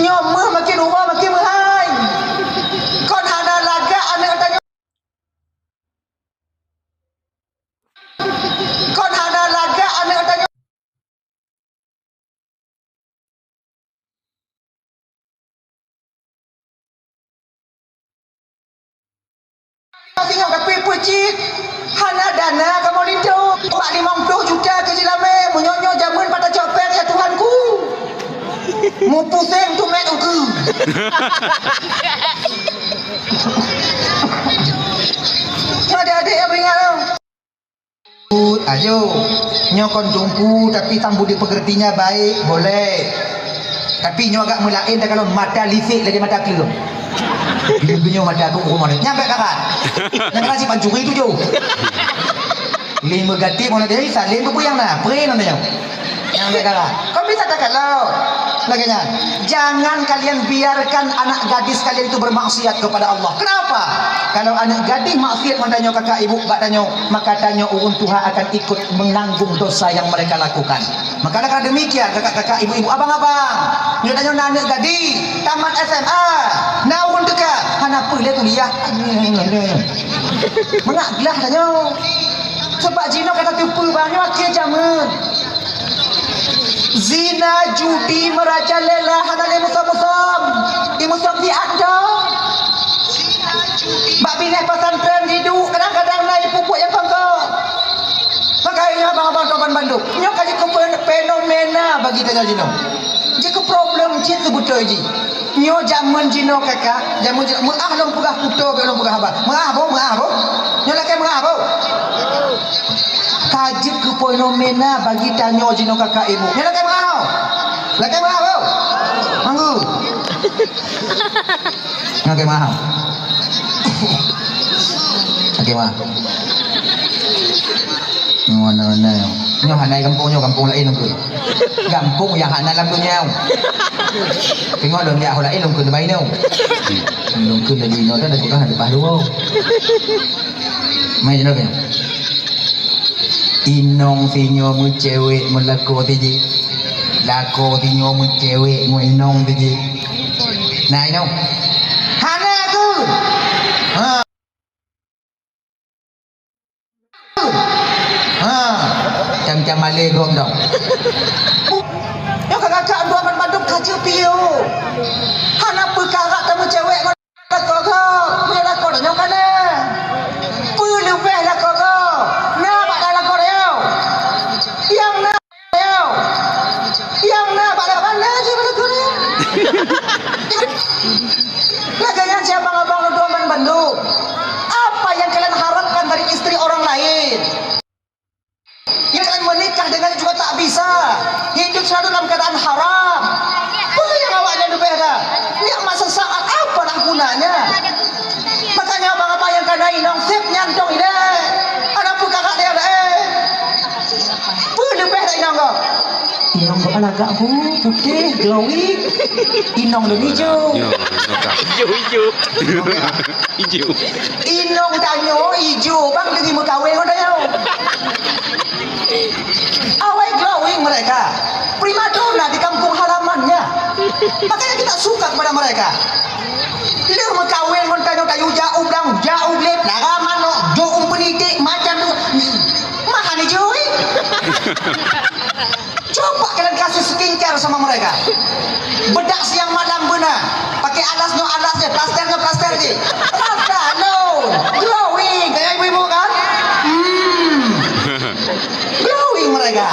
Nyomah makin rumah makin mahal. Kon ada laga anak tanya. Kon ada laga anak tanya. Tengok tapi pucit. Hana dana kamu itu. 50 juta ke Jilame. Menyonyo jamun pada copet ya Tuhanku. Mu pusing tu mek aku. Ada-ada yang beringat tau. Ayo, nyokon tumpu tapi tambu di pekertinya baik, boleh. Tapi nyo agak mulain dah kalau mata lisik lagi mata kelu. Binyo mata aku rumah ni. Nyampe kakak. Yang kasih pancuri tu jo. Lima gati mana dia salin tu yang na. Pray namanya. Nyampe kakak. Kau bisa kakak lau. Laganya, jangan kalian biarkan anak gadis kalian itu bermaksiat kepada Allah. Kenapa? Kalau anak gadis maksiat mandanya kakak ibu katanya, maka tanya urun Tuhan akan ikut menanggung dosa yang mereka lakukan. Maka karena demikian kakak-kakak ibu-ibu abang-abang, dia tanya anak gadis tamat SMA, nah urun dekat, kenapa dia kuliah? Menaklah tanya. Sebab Jino kata tipu banyak akhir zaman. Zina, judi, merajalela, hanale musam-musam. Di musam di anda. Bak bineh pesantren hidup kadang-kadang naik pupuk yang bangga. Makanya abang-abang Toban Bandung. Nyo kaji ke fenomena bagi tanya Jino. Jika problem cik sebutai ji. Nyo zaman Jino kakak, zaman Jino mengah long pegah puto belum pegah abang. Mengah bo. Nyo lakai mengah bo. Kaji ke fenomena bagi tanya Jino kakak ibu. Nyo lakai mengah. Lakai mengah bo. Manggu. Lakai mengah. Lakai mengah. Mana-mana. Nyo hanai kampung lain longku. Kampung yang hanai lam dunia. Tengok dong dia lain longku main tu. Longku lagi nyo dah tukang ada palu. Main jenak kan. Inong sinyo mu cewek melako tiji. Lako sinyo mu cewek mu inong tiji. Nah inong. Hanai aku. Macam Malay gom dong. Yo kakak dua Bandung kacau piu. Hana perkara kamu cewek kau mula kau dah nyokan eh. Puluh peh lah kau. Nah pada lah kau dia. Yang na dia. Yang na pada mana je pada kau dia. Laganya siapa abang dua Bandung. Apa yang kalian harapkan dari istri orang lain? Yang kalian menikah dengan juga tak bisa. Hidup selalu dalam keadaan haram. Apa yang awaknya lebih dah? Yang masa saat apa nak gunanya? Makanya abang-abang yang kadai nong sip nyantong ini. Anak pun kakak dia dah Apa lebih dah inong kau? Inong bukan agak bu, putih, glowing. Inong dan hijau. Hijau. Inong tanya hijau bang dengan mekawin kau dah. Awai glowing mereka, primadona di kampung halamannya. Makanya kita suka kepada mereka. Dia mekawin mentanya kayu jauh dang, jauh lep, laraman no, jauh pendidik macam tu. Makan hijau. Coba kalian kasih skincare sama mereka. Bedak siang malam benar. Pakai alasnya, plaster je. Rasa no, glowing, kayak ibu-ibu kan? Mereka.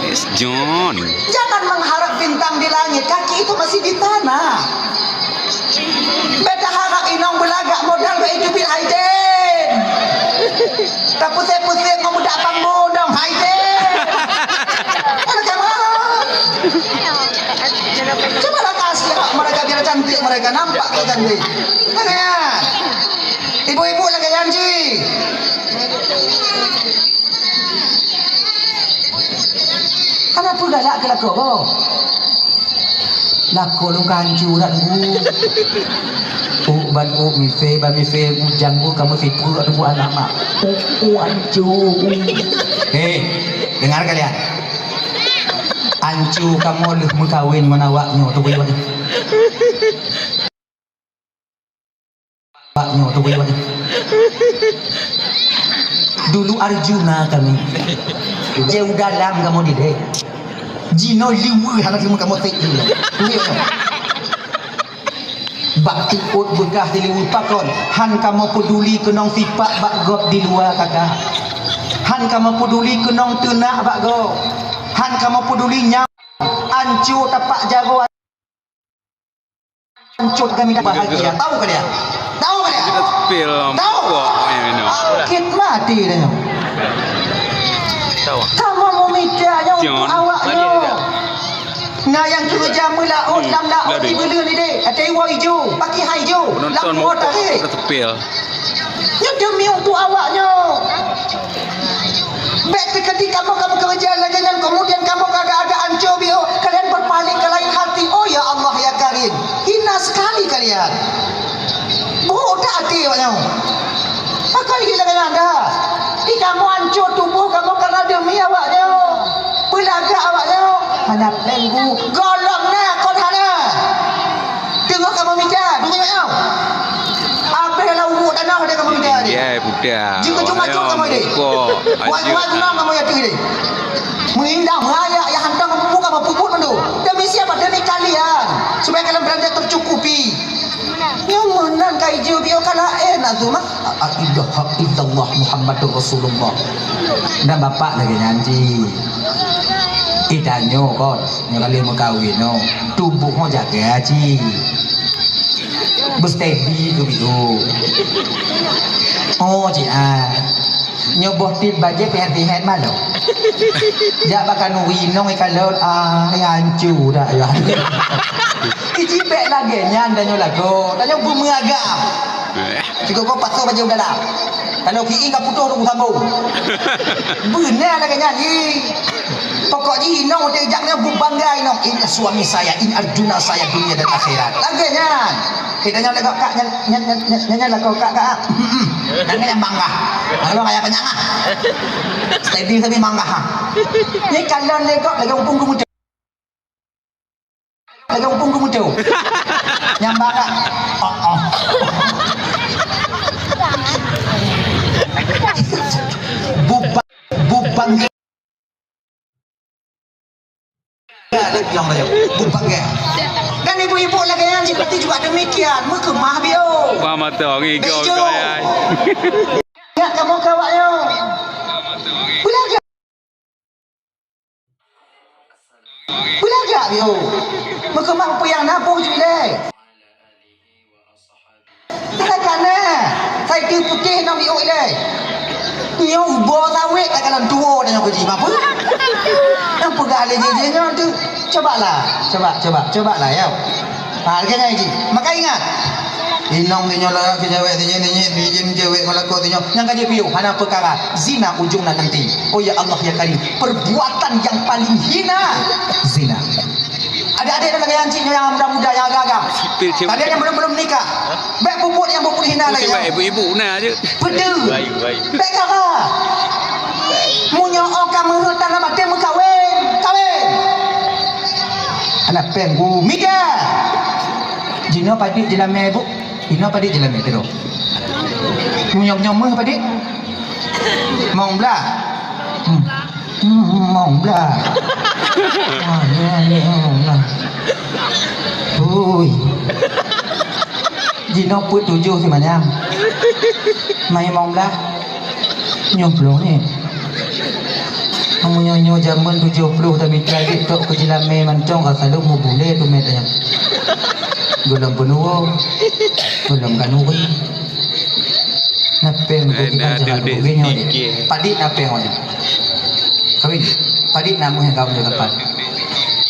Yes, John. Jangan mengharap bintang di langit, kaki itu masih di tanah. Beda harap inong belagak modal berhidupin Haiden. Tak pusing-pusing kamu tak panggung dong Haiden. Ada kamera. Coba lah kasih mereka biar cantik mereka nampak kok cantik. Makanya ibu-ibu lagi janji. Kenapa galak ke lako kau? Lako lu kanju nak bu. Ban mi fe ujang bu kamu fipu ada bu anak mak. Anju. Hei, dengar kalian. Ancu kamu lu mengkawin menawaknya tu buat. Paknya tu buat. Dulu Arjuna kami. Jauh dalam kamu di dek. Jino liwu hangat kamu tek dulu. Bakti ut begah di liwu pakon. Han kamu peduli kenong sifat bak gop di luar kakak. Han kamu peduli kenong tenak bak gop. Han kamu peduli nyam. Ancu tapak jago. Ancu kami dah bahagia. Tahu ke dia? Tahu ke dia? Kita film Tahu? Akit mati dia. Tahu. Kamu mau mikirnya untuk John. awaknya. Nah yang kerja melaut lam laut di bela ni dek. Ada iwa hijau, pakai hijau. Penonton Lam mau water dek. kita tepil. Ya demi untuk awaknya. Baik ketika kamu kerja lagi dan kemudian kamu kagak ada ancur bio, kalian berpaling ke lain hati. Oh ya Allah ya Karim. Hina sekali kalian. Bodoh hati awaknya. Apa lagi lagi anda? Di kamu hancur tubuh kamu karena demi awaknya. Belaga awaknya. Mana penggu golongnya kau hana. Tengok kamu mikir, tunggu awaknya. Apa yang lalu tanah dia kamu mikir ni? Ya, budak. Jika cuma kamu ni. Buat guna kamu ya tinggi ni. Mengindah meraya yang hantar kamu buka kamu puput tu. Demi siapa? Demi kalian. Supaya kalian berada tercukupi. Yang menang kai hijau bio kala enak tu mah. Ilaha illallah Muhammadur Rasulullah. Dan bapak lagi nyanyi. Idanyo kot, yang kali mau kawin no. Tubuh mau jaga aji. Bersteady tu bio. Oh cian. Nyoboh tip bajet hati-hati malu. Jak bakal nuwinong kalau yang hancur dah ya. Icipek lagi nyan danyo lago, danyo bumagam. Jika kau pasal baju dalam. Kalau ki ingat putus tu sambung. Benar lagi nyanyi. Pokoknya inong dia jaknya banggai nong. Ini suami saya, ini Arjuna saya dunia dan akhirat. Lagi nyan. Kita nyan lagu kak nyan lagu kak. Dan yang bangga. Kalau kayak penyangah. Steady tapi bangga. Ni kalau lagu umpung kemudian. Lagi umpung kemudian. Yang bangga. Bubang lagi yang banyak bubang dan ibu-ibu lagi yang seperti juga demikian mekemah bio Wah mata orang kau ai. Ya kamu kawaknya belaga bio mekemah puyang nabuh jule takana saya tu putih nak bio ile nyo bo sawit tak kalan tua dan kerja apa apa gali je tu cobalah ya harganya ini maka ingat inong tinyo lah ke cewek tinyo cewek melakuk tinyo yang kaji piu hana perkara zina ujungnya nanti oh ya Allah ya Karim perbuatan yang paling hina zina ada-ada dalam yang cik yang muda-muda yang agak-agak kalian yang belum nikah baik puput yang puput hina lagi Ibu-ibu nah je. Betul. Baik kakak. Munyo okam menghutang nama temu kawin. Anak penggu mika. Jino padik jelame bu. Jino padik jelame terus. Munyo padik. Mong belah. Mong belah. Ui. Jino put 7 si manyam. Mai mong belah. Nyoblo ni. Kamu nyo jaman 70 tapi tadi tok ke jelame mancong ka selalu mo bule tu metanya. Gulam penuh. Gulam kanuri. Napeng ko kita jangan begini ni. Padik napeng ni. Kawin. Padik namu yang kau dapat.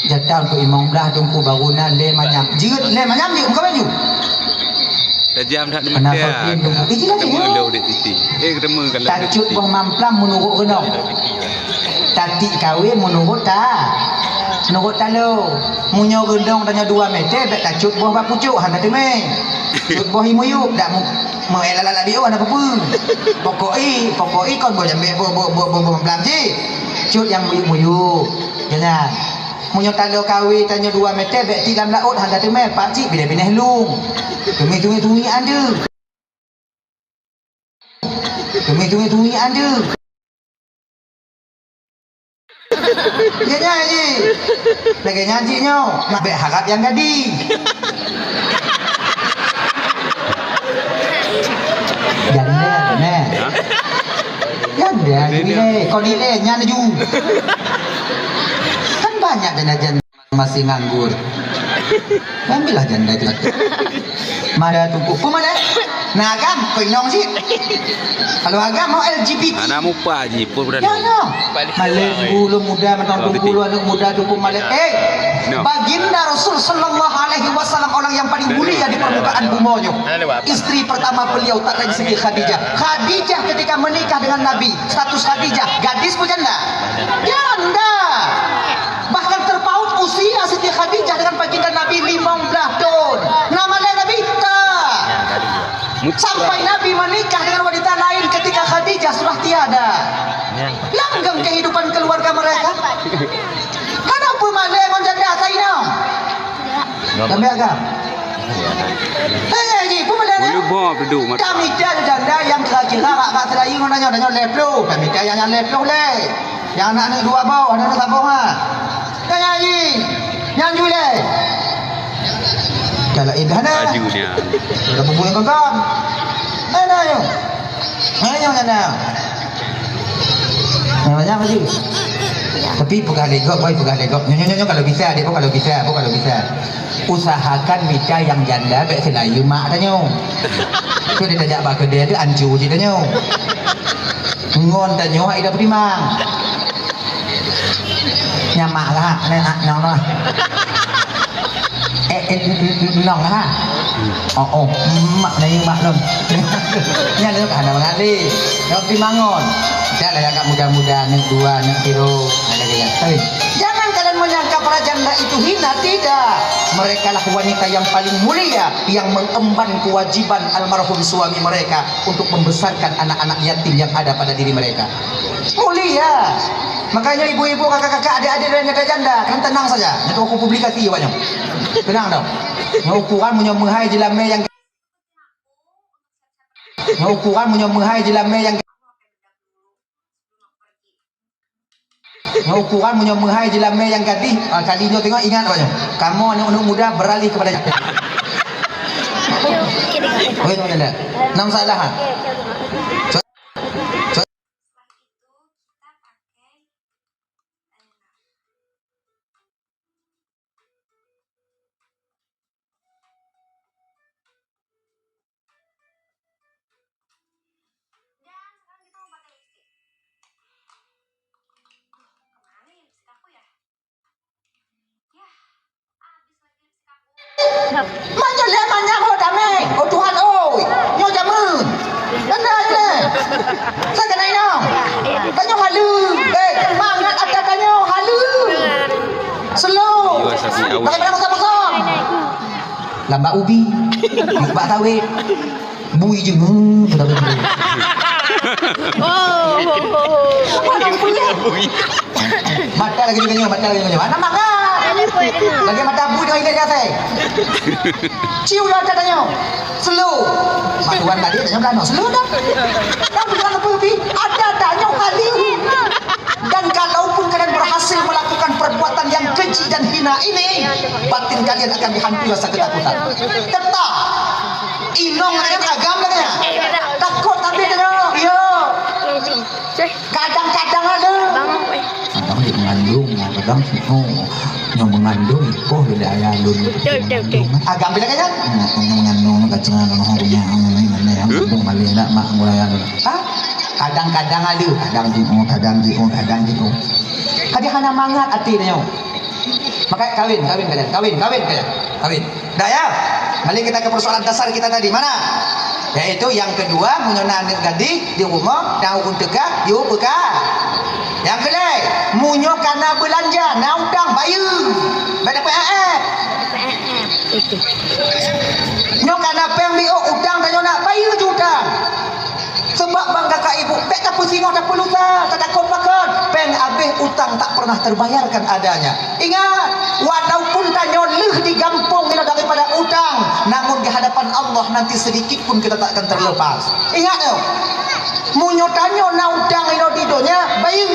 Jatah untuk imong belah tungku bangunan le manyam. Jeut le manyam je kau baju. Dah jam dah demen dia. Ketemu lo dek titi. Ketemu kalau tacut bang mamplam menurut kenong. Tati kawin menurut ta. Menurut ta lo. Munyo gendong tanya 2 meter bet tacut buah bak pucuk han kata me. Cut buah imuyuk dak mau elala bio ana apa. Pokoi kon boleh ambil bo mamplam je. Cut yang muyuk-muyuk. Jangan. Munyo talo kawi tanya 2 meter bek tilam laut handa tu meh pak cik bila bineh lung. Tumi ada. Tumi ada. Ya nyanyi. Lagi nyanyi nyo, nak bek harap yang gadi. Janda benar. Janda nilai, kau nilai nyanyi ju. Kan banyak janda-janda masih nganggur. Ambillah janda itu. Mana tunggu? Mana? Nah agam, kau inong sih. Kalau agam mau LGBT. Anak mupa je pun berada. Ya no. Malik bulu muda, mentang bulu anak muda dukung malik. Baginda Rasul Sallallahu Alaihi Wasallam orang yang paling mulia di permukaan bumi. Istri pertama beliau tak lain segi Khadijah. Khadijah ketika menikah dengan Nabi, status Khadijah gadis pun janda. Janda. Bahkan terpaut usia Siti Khadijah dengan baginda Nabi 15 tahun. Nama Nabi tak. Sampai Nabi menikah dengan wanita lain ketika Khadijah sudah tiada. Langgeng kehidupan keluarga mereka. Kenapa malah yang janda saya kami agak. Ni pun malah. Boleh bawa duduk mata. Kami dia janda yang kira-kira agak selain nanya leplo. Kami dia yang leplo le. Yang anak-anak 2 bau, anak-anak sabung ah. Nyanyi le. Kalau indah dah. Bajunya. Sudah bubuh kawan. Ayo. Ayo janda. Namanya apa sih? Tapi bukan legok. Nyonya kalau bisa, adik kalau bisa. Usahakan meja yang janda bek selayu mak tanya. Tu dia tajak bak kedai tu ancu je tanya. Ngon tanya ai dah primang. Nyamak lah, nyong lah. Nong lah. Oh, mak nom. Nya lu ada mengali. Yo primangon. Dah lah agak muda-muda nek 2 nek 3 ada dia. Tapi jangan kalian menyangka para janda itu hina, tidak. Mereka lah wanita yang paling mulia yang mengemban kewajiban almarhum suami mereka untuk membesarkan anak-anak yatim yang ada pada diri mereka. Mulia. Makanya ibu-ibu, kakak-kakak, adik-adik dan janda, kan tenang saja. Itu aku publikasi ya banyak. Tenang dong. Ukuran punya menghai jelame yang ukuran punya menghai jelame yang gadis kalinya tengok ingat apa kamu anak muda beralih kepada oke janda nam salah ha Mana le mana ho damai. Oh Tuhan oi. Nyo jamun. Mana le? Saya kena ino. Tanyo halu. Mangat ada tanyo halu. Slow. Pakai berapa sama-sama? Lambak ubi. Lambak sawit. Bui je. Sudah betul. Oh. Mata lagi juga mata lagi. Mana makan? Lagi mata bui dengan ikan kasih. Ciu dah tanya. Slow. Mak tuan tadi tanya belano. Slow dah. Dah bilang apa lebih? Ada tanya kali. Dan kalaupun kalian berhasil melakukan perbuatan yang keji dan hina ini, batin kalian akan dihantui rasa ketakutan. Tetap. Inong dengan agam katanya. Takut tapi tanya. Yo. Kadang-kadang ada. Kadang dia mengandung, kadang yang mengandung kok beda ayah lun. Agam bila kaya? Mengandung kacang punya yang mengandung balik nak mak mulai. Kadang-kadang ada, kadang jiu. Kadi hana mangat hati dia. Maka kawin. Dah ya. Balik kita ke persoalan dasar kita tadi mana? Yaitu yang kedua mengenai anak gadis di rumah dah hukum tegak you buka. Yang kedua munyo kana belanja naudang bayar. Beda PAF. Nyo kana PMBO udang dan nak bayar jutang. Sebab bang kakak ibu pek tak pusing tak perlu tak takut makan. Pen yang habis utang tak pernah terbayarkan adanya. Ingat, walaupun tanyo leh digampung daripada utang, namun di hadapan Allah nanti sedikit pun kita tak akan terlepas. Ingat yo, munyo tanyo na utang di dunia bayu.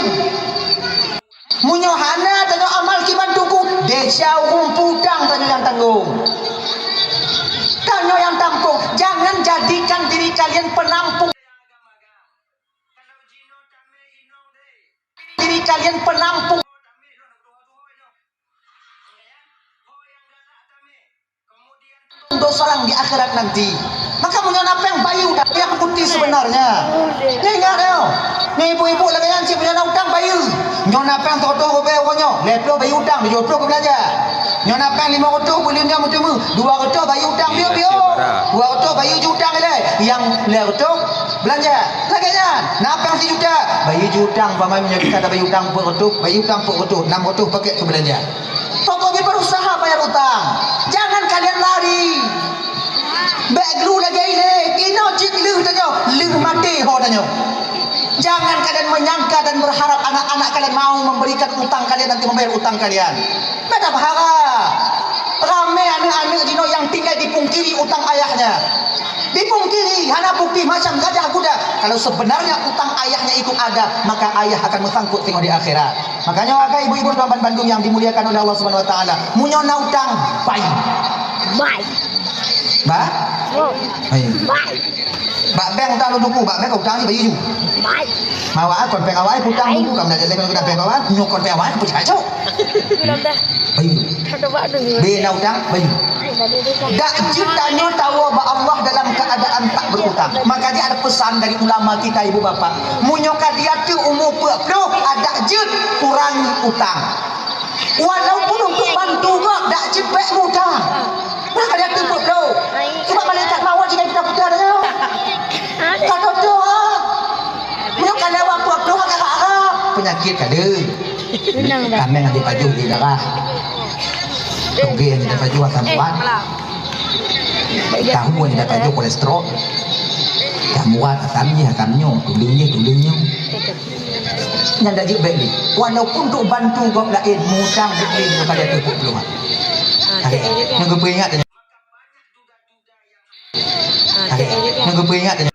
Munyo hana tanyo amal kiban tuku, desa rumputang tanyo yang tanggung. Tanyo yang tampung, jangan jadikan diri kalian penampung. Diri kalian penampung dosa lang di akhirat nanti. Maka munyo apa yang bayu yang putih sebenarnya. Ingat yo, ni ibu-ibu lagi yang si punya utang bayu. Nyo apa yang toto ko bayu nyo, leplo bayu utang, di joplo ko belanja. Nyo apa yang 5 ratus beli nyo mutu 2 ratus bayu utang bio. 2 ratus bayu utang le. Yang 2 ratus belanja. Laganya, napa yang 1 juta? Bayu utang, pamai punya kita ada bayu utang 4 ratus, bayu utang 4 ratus, 6 ratus pakai ke belanja. Pokoknya berusaha bayar utang. Jangan kalian lari. Baglu lagi ini, ino jik leh tanyo, leh mati ho tanyo. Jangan kalian menyangka dan berharap anak-anak kalian mau memberikan utang kalian nanti membayar utang kalian. Beda berharap. Ramai anak-anak jino yang tinggal dipungkiri utang ayahnya. Dipungkiri, hanya bukti macam gajah kuda. Kalau sebenarnya utang ayahnya itu ada, maka ayah akan bersangkut tengok di akhirat. Makanya wakai ibu-ibu tuan Bandung yang dimuliakan oleh Allah Subhanahu Wa Taala, munyo na utang baik. Baik. Ba? Baik. Baik. Ba beng utang lu duku, ba beng utang ni bayu. Baik. Mawa kon peng awai utang duku kam nak jadi kon peng awai, nyo kon peng awai pun kacau. Belum dah. Bayu. Ada waktu ni. Be na utang bayu. Tak jitanyo tahu bahwa Allah dalam keadaan tak berutang. Maka dia ada pesan dari ulama kita ibu bapa. Munyoka dia tu umur 40 ada jut kurangi utang. Walaupun untuk bantu gak dak cepet utang. Maka dia tu 40. Cuma malaikat mawar jika kita putar dia. Kata tu munyoka lewat 40 agak-agak penyakit kada. Kami ada baju di darah. Tunggu ni dapat jual tambuhan. Tahu ni dapat jual kolesterol. Tambuhan akamnya, tulungnya. Yang dah jebek ni. Walaupun untuk bantu gop lain, mudang beli kepada tu peluang. Yang gue peringat tanya. Yang gue peringat tanya.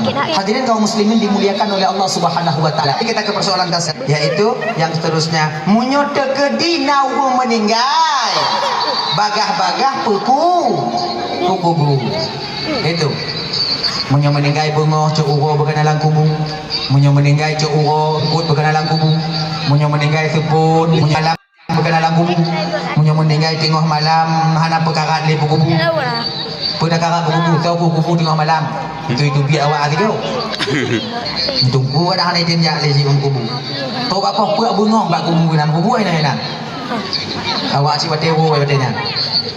Hadirin kaum muslimin dimuliakan oleh Allah Subhanahu Wa Taala. Kita ke persoalan dasar, yaitu yang seterusnya. Munyo tekedi nau meninggal. Bagah-bagah puku. Itu. Munyo meninggal bungo cuk uro berkenalan kubung. Munyo meninggal cuk uro kut berkenalan kubung. Munyo meninggal sebut munyo malam berkenalan kubung. Munyo meninggal tengah malam hana perkara le kubung. Pada kakak kubu, tahu kubu tengah malam. Itu biar awak ada kau. Tunggu ada hal lain yang lagi kubu. Tahu apa puak bungong bak kubu nam kubu ini nak. Awak si watewo watenya.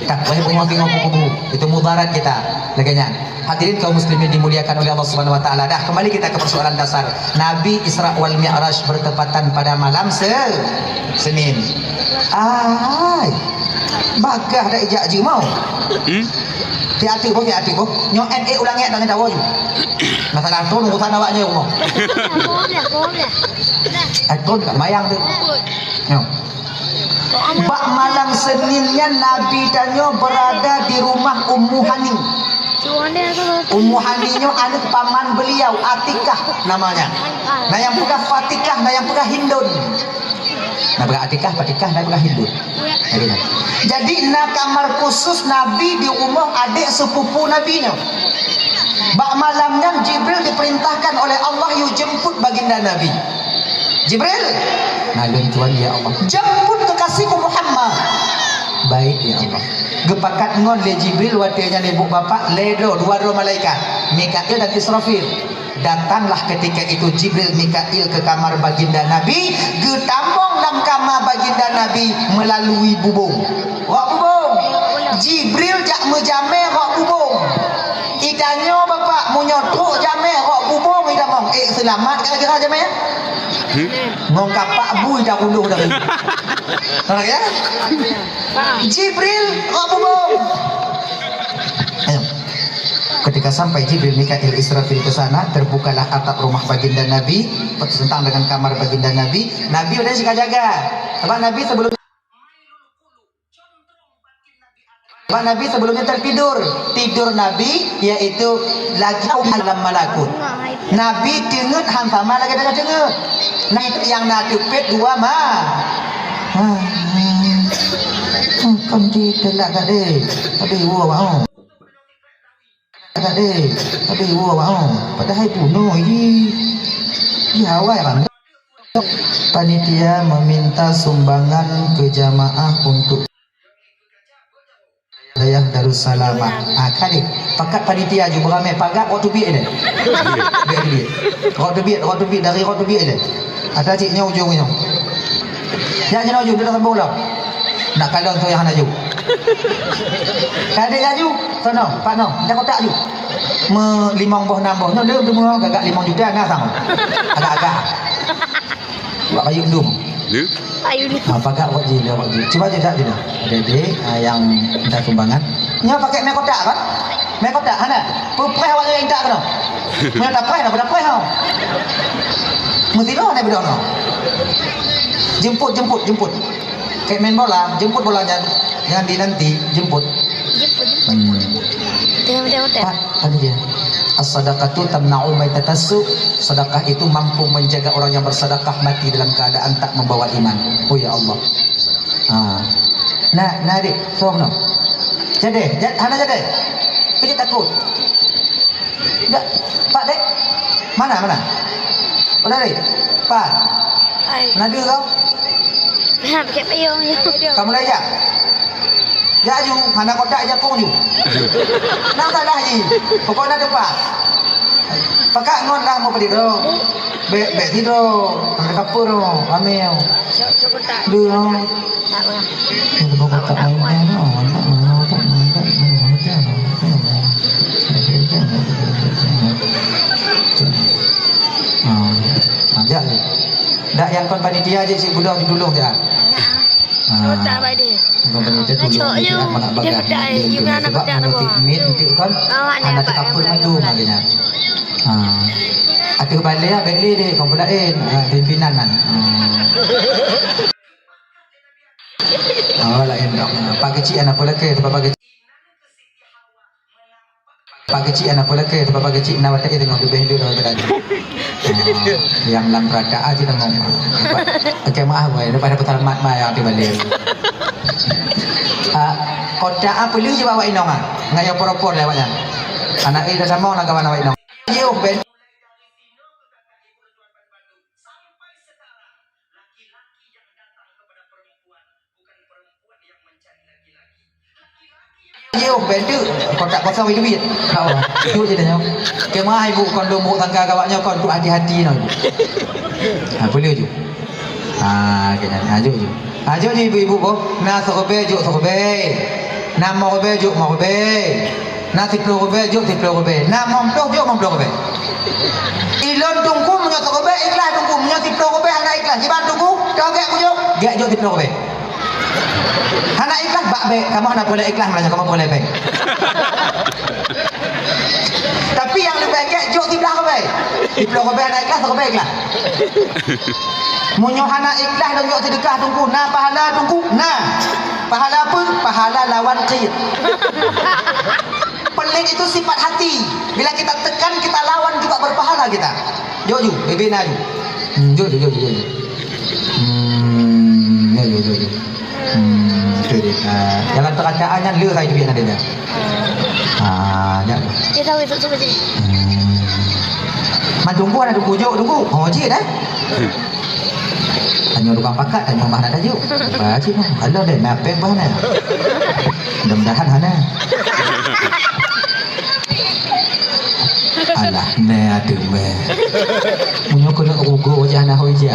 Tak boleh bungong tengok kubu. Itu mudarat kita. Laganya. Hadirin kaum muslimin dimuliakan oleh Allah Subhanahu Wa Taala. Dah kembali kita ke persoalan dasar. Nabi Isra wal Mi'raj bertepatan pada malam Senin. Bagah dah ijak je mau. Hati-hati pun. Nyo NA ulangnya dengan tahu je. Masalah tu urusan awaknya umum. Atun kat mayang tu. Nyo. Bak malam Seninnya Nabi tanya berada di rumah Ummu Hani. Ummu Hani nyo anak paman beliau Atikah namanya. Nah yang pegah Fatikah, nah yang pegah Hindun. Nah pegah Atikah, Fatikah, nah pegah Hindun. Jadi nak kamar khusus Nabi di rumah adik sepupu Nabi nya. Bak malamnya Jibril diperintahkan oleh Allah yu jemput baginda Nabi. Jibril, nalun tuan ya Allah. Jemput kekasihku Muhammad. Baik ya Allah. Gepakat ngon le Jibril watenya le bapak ledo dua malaikat Mikail dan Israfil. Datanglah ketika itu Jibril Mikail ke kamar baginda Nabi, getambong dalam kamar baginda Nabi melalui bubung. Wak bubung. Jibril jak menjameh wak bubung. Idanyo bapak munyotruk jameh wak bubung idamong. Selamat kira-kira jameh ya? Ngong kapak bui dah uluh dah. Tahu ya? Jibril wak bubung. Ayo. Ketika ketika sampai Jibril Mikail Israfil ke sana, terbukalah atap rumah baginda Nabi bersentang dengan kamar baginda Nabi. Nabi udah jaga. Sebab Nabi sebelumnya tertidur. Tidur Nabi yaitu lagi alam malakut. Nabi dengut hang sama lagi dengut. Nah itu yang nak tepet dua mah. Kan di telak tak deh. Tapi gua mau. Tak deh. Tapi gua mau. Padahal bunuh ini. Ya awal kan. Panitia meminta sumbangan ke jamaah untuk Dayah Darussalamah. Kali pakat panitia juga ramai pagat waktu biar ni. Waktu biar dari waktu biar ni. Ada ciknya ujungnya. Ya jangan ujung dia sambung lah. Nak kalau tu yang aju. Kadang aju, sono, pak no, dah kotak aju. Limang boh nambah, no dia tu agak 5 juta nak sang. Agak-agak. Buat kayu dum. Lu? Ayu ni. Pakai buat je. Cuba je tak je dah. Dek yang minta sumbangan. Nya pakai mai kotak kan? Mai kotak ana. Pepres awak yang tak kena. Mai tak pres dah pres hau. Mesti lo nak bedono. Jemput. Kayak main bola, jemput bolanya. Jangan dinanti, jemput. Jemput. Pak, tadi dia. As-sadaqatu tamna'u maitatassu. Sedekah itu mampu menjaga orang yang bersedekah mati dalam keadaan tak membawa iman. Oh ya Allah. Nah, Dik, sorno. Jadi, hana jadi. Pergi takut. Enggak, Pak Dek. Mana? Udah Dek. Pak. Mana dia kau? Pakai payung je. Kamu dah ajak? Ya aju, hana kotak ajak kau aju. Nak tak dah haji. Pokoknya ada Pak. Pakai ngon lah mau pergi tu. Bek tidur. Ambil kapur tu. Ambil. Cukup tak? Dua. Tak apa. Bawa kotak lain tu. Ajak je. Dak yang kon panitia je si budak didulung je. Tak apa dia. Kon panitia tolong dia anak bagan. Sebab menurut mit untuk kon anak kapur madu magina. Atuh balik ah balik dia kon pelain pimpinan kan. Oh lain dok. Pak kecil anak pola ke sebab Pak kecil anak pola ke sebab kecil nak watak tengok lebih dulu daripada yang dalam perada aja nak ngomong. Okey maaf boy daripada petalamat mai yang dibalik. Kotak apa lu je bawa inong ah. Ngaya poropor lewatnya. Anak ida sama nak kawan awak inong. Yo ben. Yo bendu kotak kosong itu duit. Kau. Tu je dah. Kemah ibu kon lombok tangga kawaknya kon tu hati-hati no. Boleh je. Kena ajuk je. Ajuk je ibu-ibu ko. Na sokobe juk sokobe. Na mokobe juk mokobe. Na tiplo kobe juk tiplo kobe. Na momploh juk momploh kobe. Ilon tungku menyo sokobe ikhlas tungku menyo tiplo kobe anak ikhlas. Jiban tungku kau gak kujuk. Gak juk tiplo kobe. Anak ikhlas bak baik. Kamu anak boleh ikhlas malahnya kamu boleh baik. Tapi yang lebih baik juk tiplah kobe. Tiplo kobe anak ikhlas kobe ikhlas. Munyo anak ikhlas dan juk sedekah tungku. Nah pahala tungku. Nah. Pahala apa? Pahala lawan qiyad. Pelik itu sifat hati. Bila kita tekan kita lawan juga berpahala kita. Jojo, bebe naju. Jojo. Jojo. Jalan perkataannya lu saya duit ada dah. Ya. Dia tahu itu semua je. Man tunggu ada tunggu. Oh je dah. Tanya tukang pakat, tanya mah nak tajuk. Baca noh. Kalau dah napek bah nah. Mudah-mudahan hana. Alah, ne ada me. Munyo kena ugo je hana hoi je.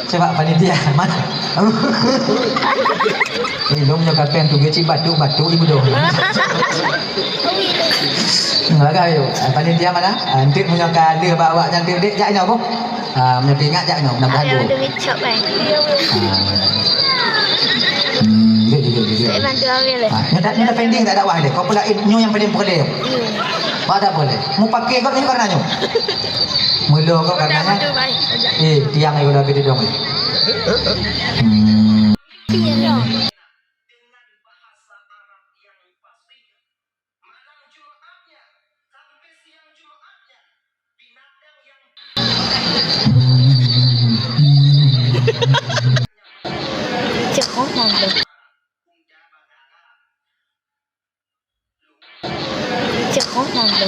Coba panitia mana? Belum nyoka pen tu geci batu ibu doh. Enggak kayo. Panitia mana? Nanti menyoka dia bawa nanti dek jak nyo boh. Menyoka ingat jak nyo 6 bulan. Ada duit cop bang. Dia. Saya bantu ambil. Nyo pending tak dakwah dia. Kau pula nyo yang pending pukul dia. Tak boleh. Mu pakai kau ni karena nyo. Mula kau karenanya. Tiang ni udah gede dong. Iya dong. Cekok nanti. Cekok nanti.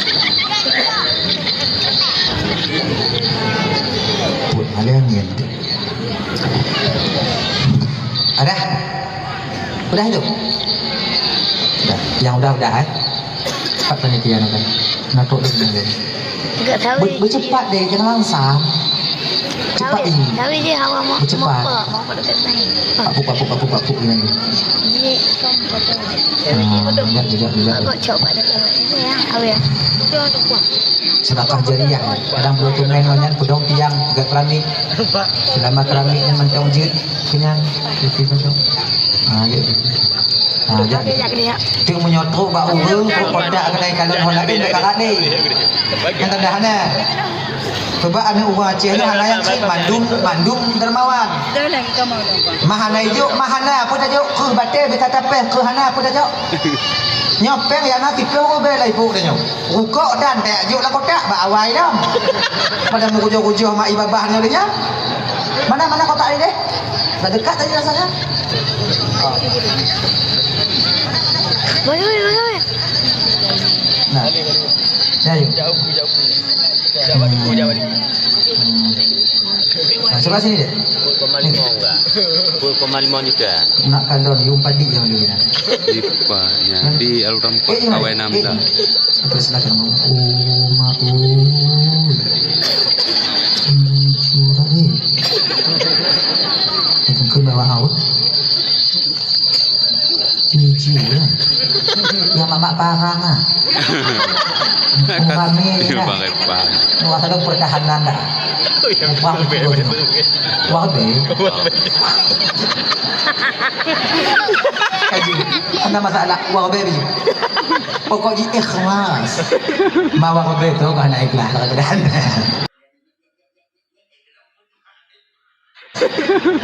Buat hal yang gitu. Ada? Udah itu? Udah. Yang udah eh? Cepat penelitian kan? Nato dulu. Enggak tahu. Bercepat deh, jangan langsam. Cepat ini. Tapi dia hawa mau Bercepat. mau pada naik. Papuk ini. Ini kan foto. Tidak. Kok coba dah ya, awe ya. Itu untuk kuat. Sedekah jariah. Kadang belum tumen nonyan pudong tiang gak keramik. Selama keramik yang mentong jut kenyang. Itu betul. Gitu. Jadi. Itu menyotro bak urung kodak kenai kalon holakin dekat ni. Yang tandahana. Coba anu urang Aceh ni hana yang cik mandum dermawan. Mahana ijuk mahana apa dah juk ke batel berkata peh ke hana apa dah juk. Nyopeng yang nanti peluru belai puk dah nyop. Rukuk dan tak juk lah kotak bak awai dah. Pada mukujuh-kujuh mak ibabahnya dia. Mana kotak ni deh? Dah dekat tadi rasanya. Boleh. Nah. Ya yuk. Nah, sebelah sini deh. 0,5 enggak? 0,5 juga. Nak kalon yung padi yang dulu ni. Dipanya di aluran 4 kawai 6 dah. Terus nak ngomong surat ni. Itu ke bawah haut. Cici lah. Yang mamak parang ah. Kami Itu pakai pan. Nuasa dong pertahanan dah. Wah Kaji, ada masalah wah baby. Pokoknya ikhlas. Mawar baby tu kan ikhlas keadaan.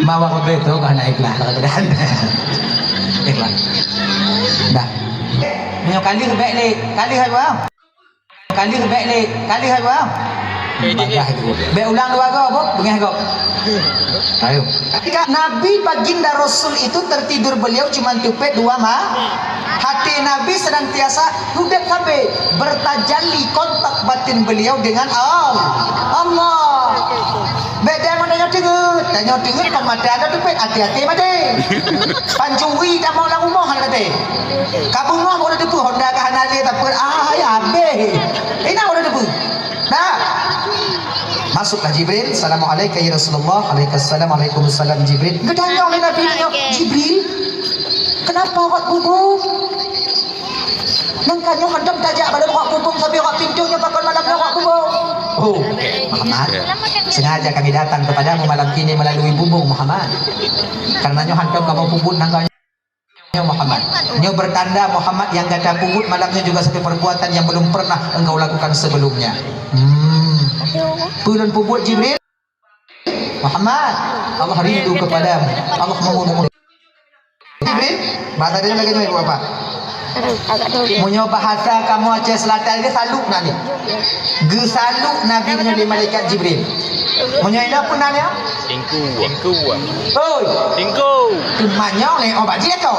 Mawar baby tu kan ikhlas keadaan. Ikhlas. Dah. Menyo kali baik ni, kali hai bang. Kali hai bang. Be ulang dua go, bu, bengah go. Ayo. Nabi baginda Rasul itu tertidur beliau cuma tupet dua hati Nabi senantiasa duduk sampai bertajalli kontak batin beliau dengan Allah. Beda mana yang dengar kan mata ada tupet hati-hati mati. Pancuri tak mau lang umah kata. Kabung mah boleh depu Honda ke Hanali tak per ya be. Ini boleh depu. Nah. Masuklah Jibril. Assalamualaikum ya Rasulullah. Waalaikumsalam Jibril. Gedanyong ni Nabi Jibril. Kenapa awak bubuk? Nangkanya hendak tajak pada awak bubuk sampai awak pintunya pakon malam awak bubuk. Oh, Muhammad. Sengaja kami datang kepadamu malam kini melalui bubuk Muhammad. Karenanya hendak kamu bubuk nangkanya Muhammad. Nyo bertanda Muhammad yang gada pubut malamnya juga satu perbuatan yang belum pernah engkau lakukan sebelumnya. Bulan pubut Jibril. Muhammad, Allah rindu kepadamu. Allah memohon. Jibril, bahasa dia lagi nyoi apa? Munyo bahasa kamu Aceh Selatan dia saluk nani. Ge saluk Nabi nya malaikat Jibril. Munyo ina pun nani? Tingku. Oi, Tingku. Kemanyong le obat dia tu.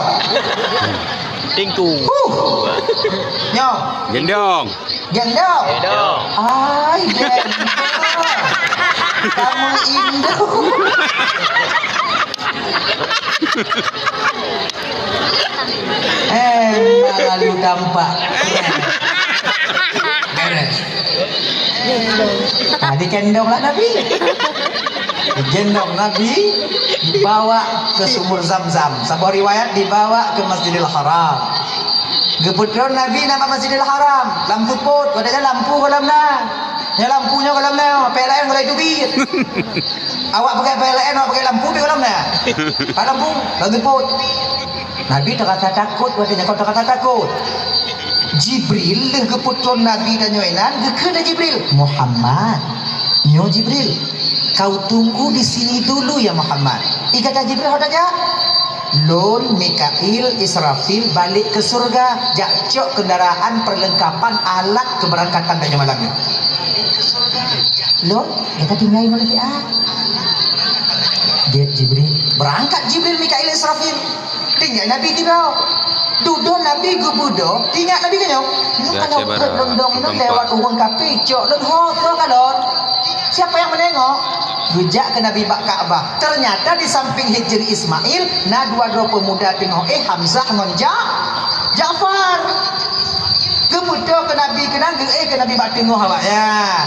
Tingku. Nyo. Gendong. Gendong. Ai, gendong. Kamu indah. Lalu dampak. Beres. Dikendonglah Nabi. Digendong Nabi, dibawa ke sumur Zam-Zam. Sebuah riwayat dibawa ke Masjidil Haram. Geputron Nabi nama Masjidil Haram. Lampu put, katanya lampu kolam na. Ya lampunya kolam na, pelayan mulai dubit. awak pakai PLN, awak pakai lampu di kolam dah. Pak lampu, lagi pun. Nabi terkata takut, wadahnya kau terkata takut. Jibril keputusan Nabi dan Yoinan, kena Jibril. Muhammad, nyo Jibril, kau tunggu di sini dulu ya Muhammad. Kata Jibril katanya, Lon, Mikail, Israfil balik ke surga, jakcok kendaraan perlengkapan alat keberangkatan dan malamnya. Lon, kita tinggal mana dia? Dia Jibril, berangkat Jibril, Mikail, Israfil. Tinggal Nabi tinggal. Duduk Nabi gubudo, tinggal Nabi kanyo. Kalau londong itu lewat urang kape, cok lon hoto kalon. Siapa yang menengok? Gejak ke Nabi bak Ka'bah. Ternyata di samping Hijri Ismail, na dua pemuda tengok Hamzah ngon Ja'far. Gubudo ke Nabi kenang ke Nabi bak tengok awaknya.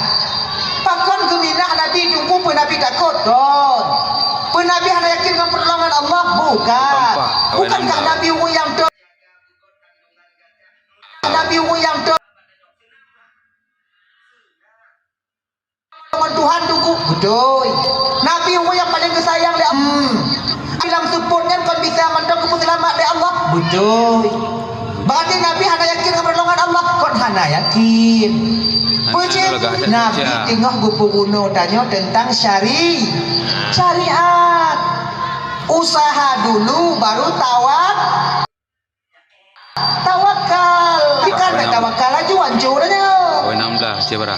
Pakon geminah Nabi tunggu pun Nabi takut kon. Pun Nabi hanya yakin dengan pertolongan Allah bukan. Bukankah Nabi yang Nabi yang Tuhan tunggu betul. Nabi yang paling kesayang oleh bilang supportnya kon bisa mendong selamat oleh Allah betul. Berarti Nabi hanya yakin dengan pertolongan Allah kon hanya yakin. Puji Nabi tengok buku kuno tanya tentang syariat. Usaha dulu baru tawakal. Bukan tawakal aja hancurnya. Oh, 16 siapa?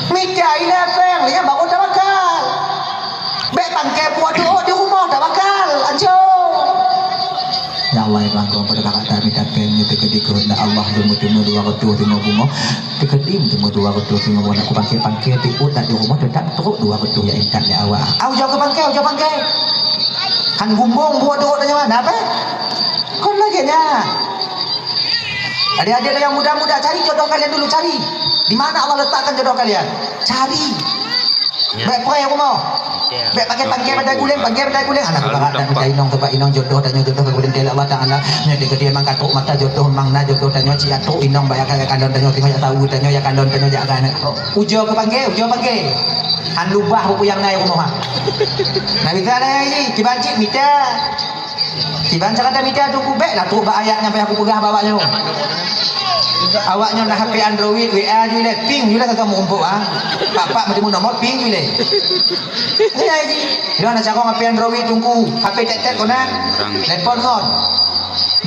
Mijai lepeng dia baru tawakal. Bek pangke buat doa di rumah tawakal hancur. Ya Allah yang bangkong pada kakak kami takkan nyata kedikut na Allah temu dua ketua tengok bunga deketim temu dua ketua tengok bunga aku pangke tipu tak di rumah tetap teruk dua ketua yang ingat di awal jauh ke pangke kan gumbung buat doa tanya mana apa kon lagi nya adik-adik yang muda-muda cari jodoh kalian dulu cari di mana Allah letakkan jodoh kalian cari baik pokoknya aku mau baik pakai pada guling anak barat dan mencari inong sebab inong jodoh dan jodoh kemudian dia Allah Ta'ala nyadi ke dia mang katuk mata jodoh mang na jodoh dan nyoci atuk inong bayar kaya kandon dan nyoci kaya tahu dan nyoci kandon dan nyoci akan ujo ke panggil an lubah buku yang naik rumah nah bisa ada ini cibancik mita cibancik ada mita tunggu baik lah tu ayatnya sampai aku pegah bawanya awaknya nak HP Android WA juga ping juga satu mumpuk pak mesti nomor ping juga ini aja dia nak cakap HP Android tunggu HP tek kona telepon kon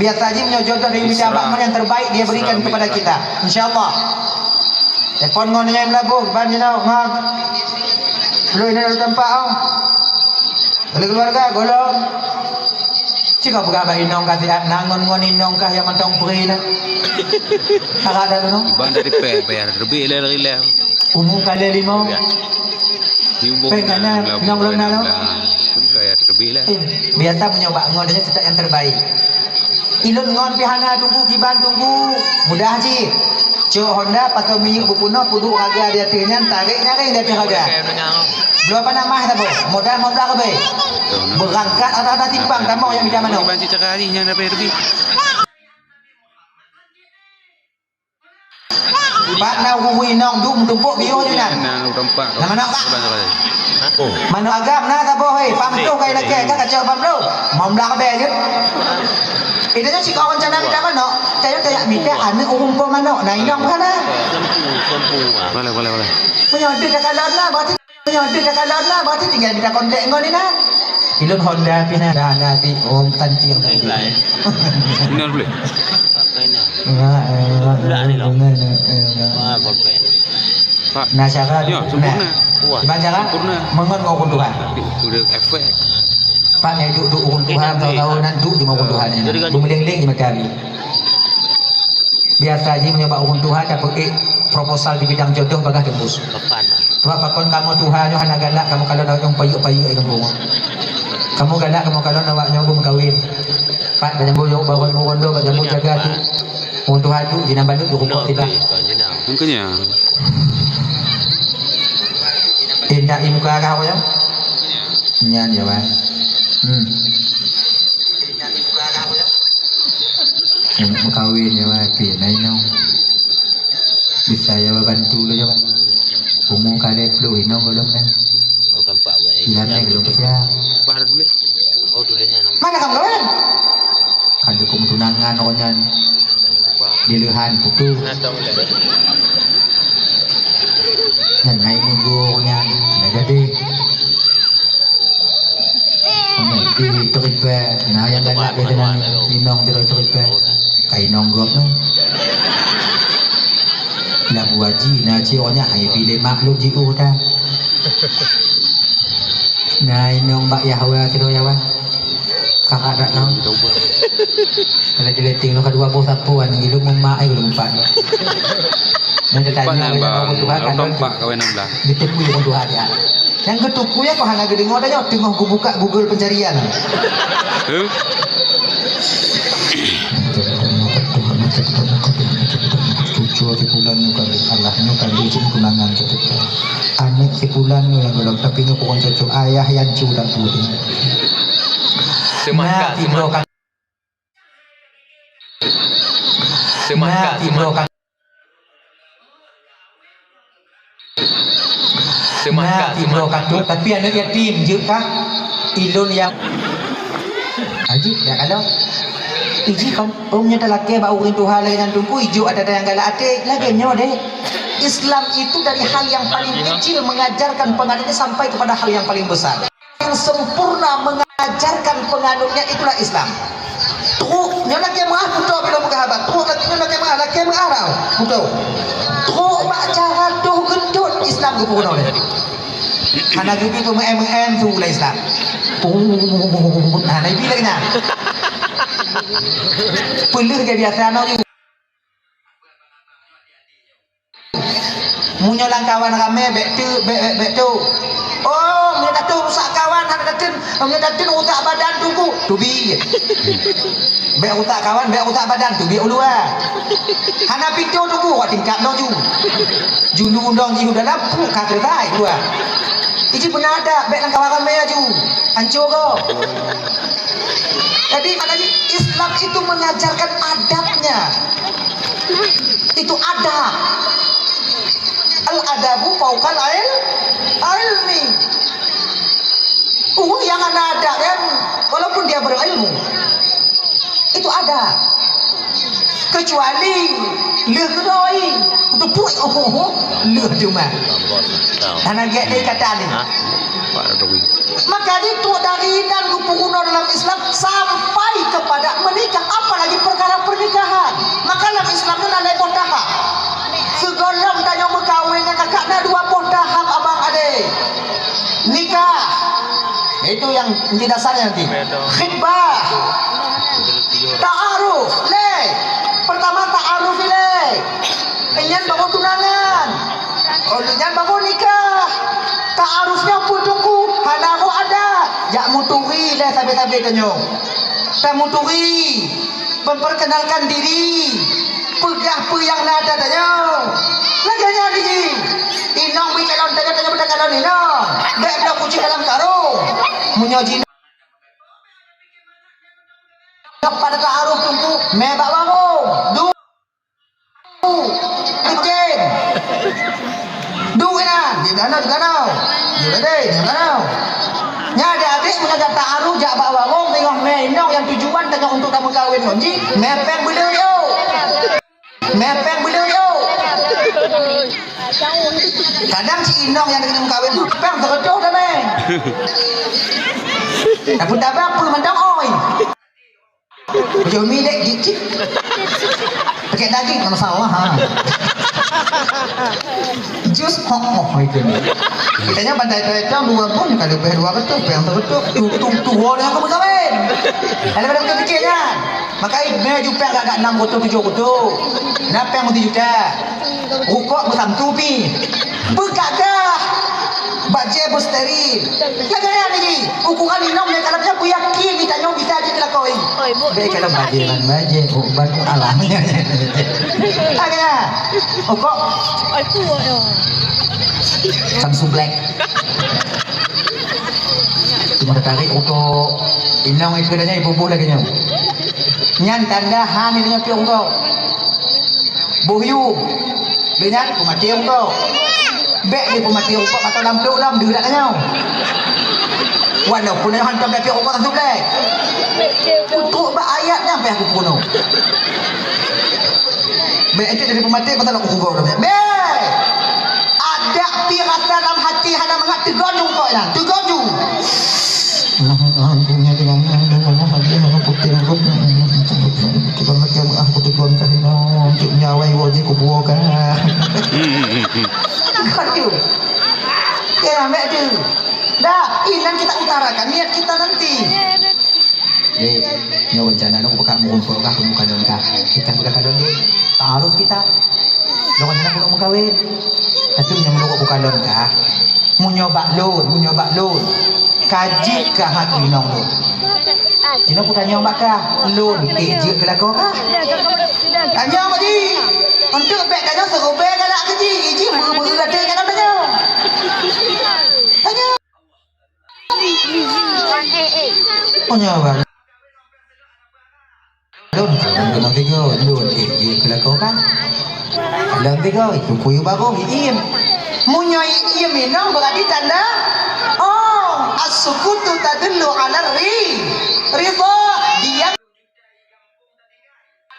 biasa aja menyojodoh dari bicara yang terbaik dia berikan kepada kita insyaallah telepon kon yang lagu ban jenau ngak lu ini ada tempat oleh keluarga golong jika buka inong kasih nangon inong kah yang mentong peri nak kakak ada dulu Iban dari bayar lebih lah. umum kali 5 pengennya nong nalo pun kayak lebih lah. biasa mencoba ngodanya tetap yang terbaik ilun ngon pihana tunggu kiban tunggu mudah haji Cuk Honda pakai minyak bukuno kudu harga dia tingan tariknya kan dia harga belum apa nama kita boy modal ke boy berangkat ada timbang tamu yang minta mana banci cakap ni yang dapat lebih Pak na wuwi nong dum tumpuk biyo je nan. Nama nak pak. Mano agam na ta boy, pamto kay lagi ka kacau pamto. Mau belak be je. Itu nya si kawan cana minta mano. Kayak minta ane umpo mano. Nah inong kana. Boleh. Menyodek kakalon lah, berarti tinggal minta kontak ngon ni nah. Ilun Honda pina dah nanti om tanti yang tadi. Ini boleh. Nah cara Iban cara mengon ngokon Tuhan udah efek Pak ya duduk ukun Tuhan tahu-tahu nanti di ngokon Tuhan bumiling-ling di kami biasa aja mencoba ukun Tuhan dapat proposal di bidang jodoh bagah tembus sebab pakon kamu Tuhan yang galak kamu kalau nak yang payu-payu kamu galak kamu kalau nak nyambung kawin Pak dan nyambung bawa kondo dan nyambung jaga tu untuk hadu di nambah dulu rumah tiba mungkinnya tindak ibu kakak apa ya nyan ya bang mau kawin ya bang naik nong bisa ya bantu lo ya bang umum kali perlu inong belum kan Ilan belum siap. Par dulu. Mana kamu kawan? Kada ko tunangan ako niyan. Dilihan putu. Yan naik minggu ko niyan. Nagadi. Di teripe. Nah yang galak dia nang inong teripe. Kai nonggok no. Lah buaji na cionya ai pilih maklum jiku ta. Nah inong mbak Yahwa tiro Yahwa. Kakak dak no. Kalau jeleting lo kedua bos sapuan yang ilmu mak ai belum empat. Nanti tanya Bang, Tuhan kan tompak kawan 16. ditepu con Tuhan ya. Yang ketuku ya kok hana gede ngodanya tengah ku buka Google pencarian. Tuh. Cucu di bulan kali Allahnya kali izin kunangan cucu. Anak si bulan yang belum tapi ngukon cucu ayah yang cuda putih. Semangka, semangka. Semangka, semangka. Semangka, semangka. Tapi anak yatim juga ilun yang aji ya kalau iji kan omnya talake bau itu hal yang tunggu ijo ada yang galak ate lagi nyo deh. Islam itu dari hal yang paling kecil mengajarkan penganutnya sampai kepada hal yang paling besar. Yang sempurna mengajarkan penganutnya itulah Islam. Tuh, nyonak yang mengah putu bila menghabat. Tuh, nyonak yang mengah laki yang mengarau. Putu. Tuh, cara tuh gendut Islam ke putu oleh. Karena gitu tu mengen tu lah Islam. Nah, nabi lagi nak. Pelih ke biasa no ni. Munyolang kawan kami bet tu. Oh, mereka tu rusak kawan, mereka tu utak badan tuku. Tubi. Be utak kawan, be utak badan tubi ulua. Hana pintu tuku, wak tingkat no ju. Julu undang jiu dalam pu kakretai dua. Iji benar ada, be nang kawan kami ju. Hancur kau. Jadi maknanya Islam itu mengajarkan adabnya. Itu adab. Al-adabu fauqal ilmi. Yang ada kan, walaupun dia berilmu, itu ada. Kecuali leh keroi, untuk puai leh cuma. Karena dia kata ni. Maka itu dari dan kuno dalam Islam sampai kepada menikah, apalagi perkara pernikahan. Maka dalam Islam itu ada potahap. Segolong tanya berkawinnya kakaknya 20 tahap abang adik. Nikah. Itu yang menjadi dasarnya nanti. Khitbah. Ta'aruf. Le. Pertama ta'aruf le. Inyan bangun tunangan. Inyan bangun nikah. Ta'arufnya pun tunggu. Hanamu ada. Jak muturi le sampai-sampai tanya. Tak muturi. Memperkenalkan diri. Pegah pe yang nada tanya. Laganya ni. Inong bi kalon tanya pada kalon inong. Dek dah kucing dalam karung. Menyoji kepada ta'aruf tunggu me bak bangun. Du. Ijen. Du ina. Di mana? Di mana? Nya adik mengajar ta'aruf jak bak bangun tengok me inong yang tujuan tanya untuk kamu kahwin monji. Mepeng beliau yo. Mepeng beliau yo. Kadang si Inong yang dengan kawin tu peng terkecoh dah meh. Apa dah apa mandang oi. Jauh milik dikit. Pakai daging tak masalah ha. Jus hok itu ni. Katanya pandai kereta dua pun kalau lebih dua betul peng terkecoh. Tua dengan kamu kawin. Ada pada betul fikirnya. Maka ibu juga agak 6 botol 7 botol. Napa yang mesti juta? Rukuk bersam tupi. Berkagak. Baje bersteril. Laganya lagi. Ukuran inong yang kalau aku yakin ditanya bisa aja dilakoi. Baik kalau baje kan baje. Ubat alamnya. Laganya. Rukuk. Samsung Black. Cuma tertarik untuk inong itu katanya ibu-ibu lagi nya. Nyan tanda han ini nya piong kau. Bohyu. Dengan kumati kau. Bek ni pun mati rupa patut dalam peluk dalam dia dak kanyau. Walaupun yang hantam dari rupa tu black. Untuk ayatnya apa aku kuno. Bek itu dari pemati pasal aku kugau dah. Bek. Ada pirasa dalam hati hana mengat tegonyung kau ina. Tegonyung. Punya dengan hati putih rambut. Kita macam aku tegon kahino untuk nyawai wajib kubuokan. Kau ya, mek tu. Dah, ini kita utarakan niat kita nanti. Nyawa rencana aku buka muka kah muka daun kah. Kita buka daun dulu. Taruh kita. Jangan nak buka muka kawin. Tapi menyoba buka daun kah. Mu nyoba loan. Kaji kah hak minong loan. Cina bukan nyoba kah loan kerja ke lagu kah. Tanya lagi. Untuk beg kaya suruh beg nak kerja. Kerja berada kan tanya. Tanya. Oh nyoba. Loan kena tiga loan kerja ke lagu kah. Loan tiga itu kuyu baru iim. Munyo iya minong berarti tanda as-sukutu tadullu ala ridha diam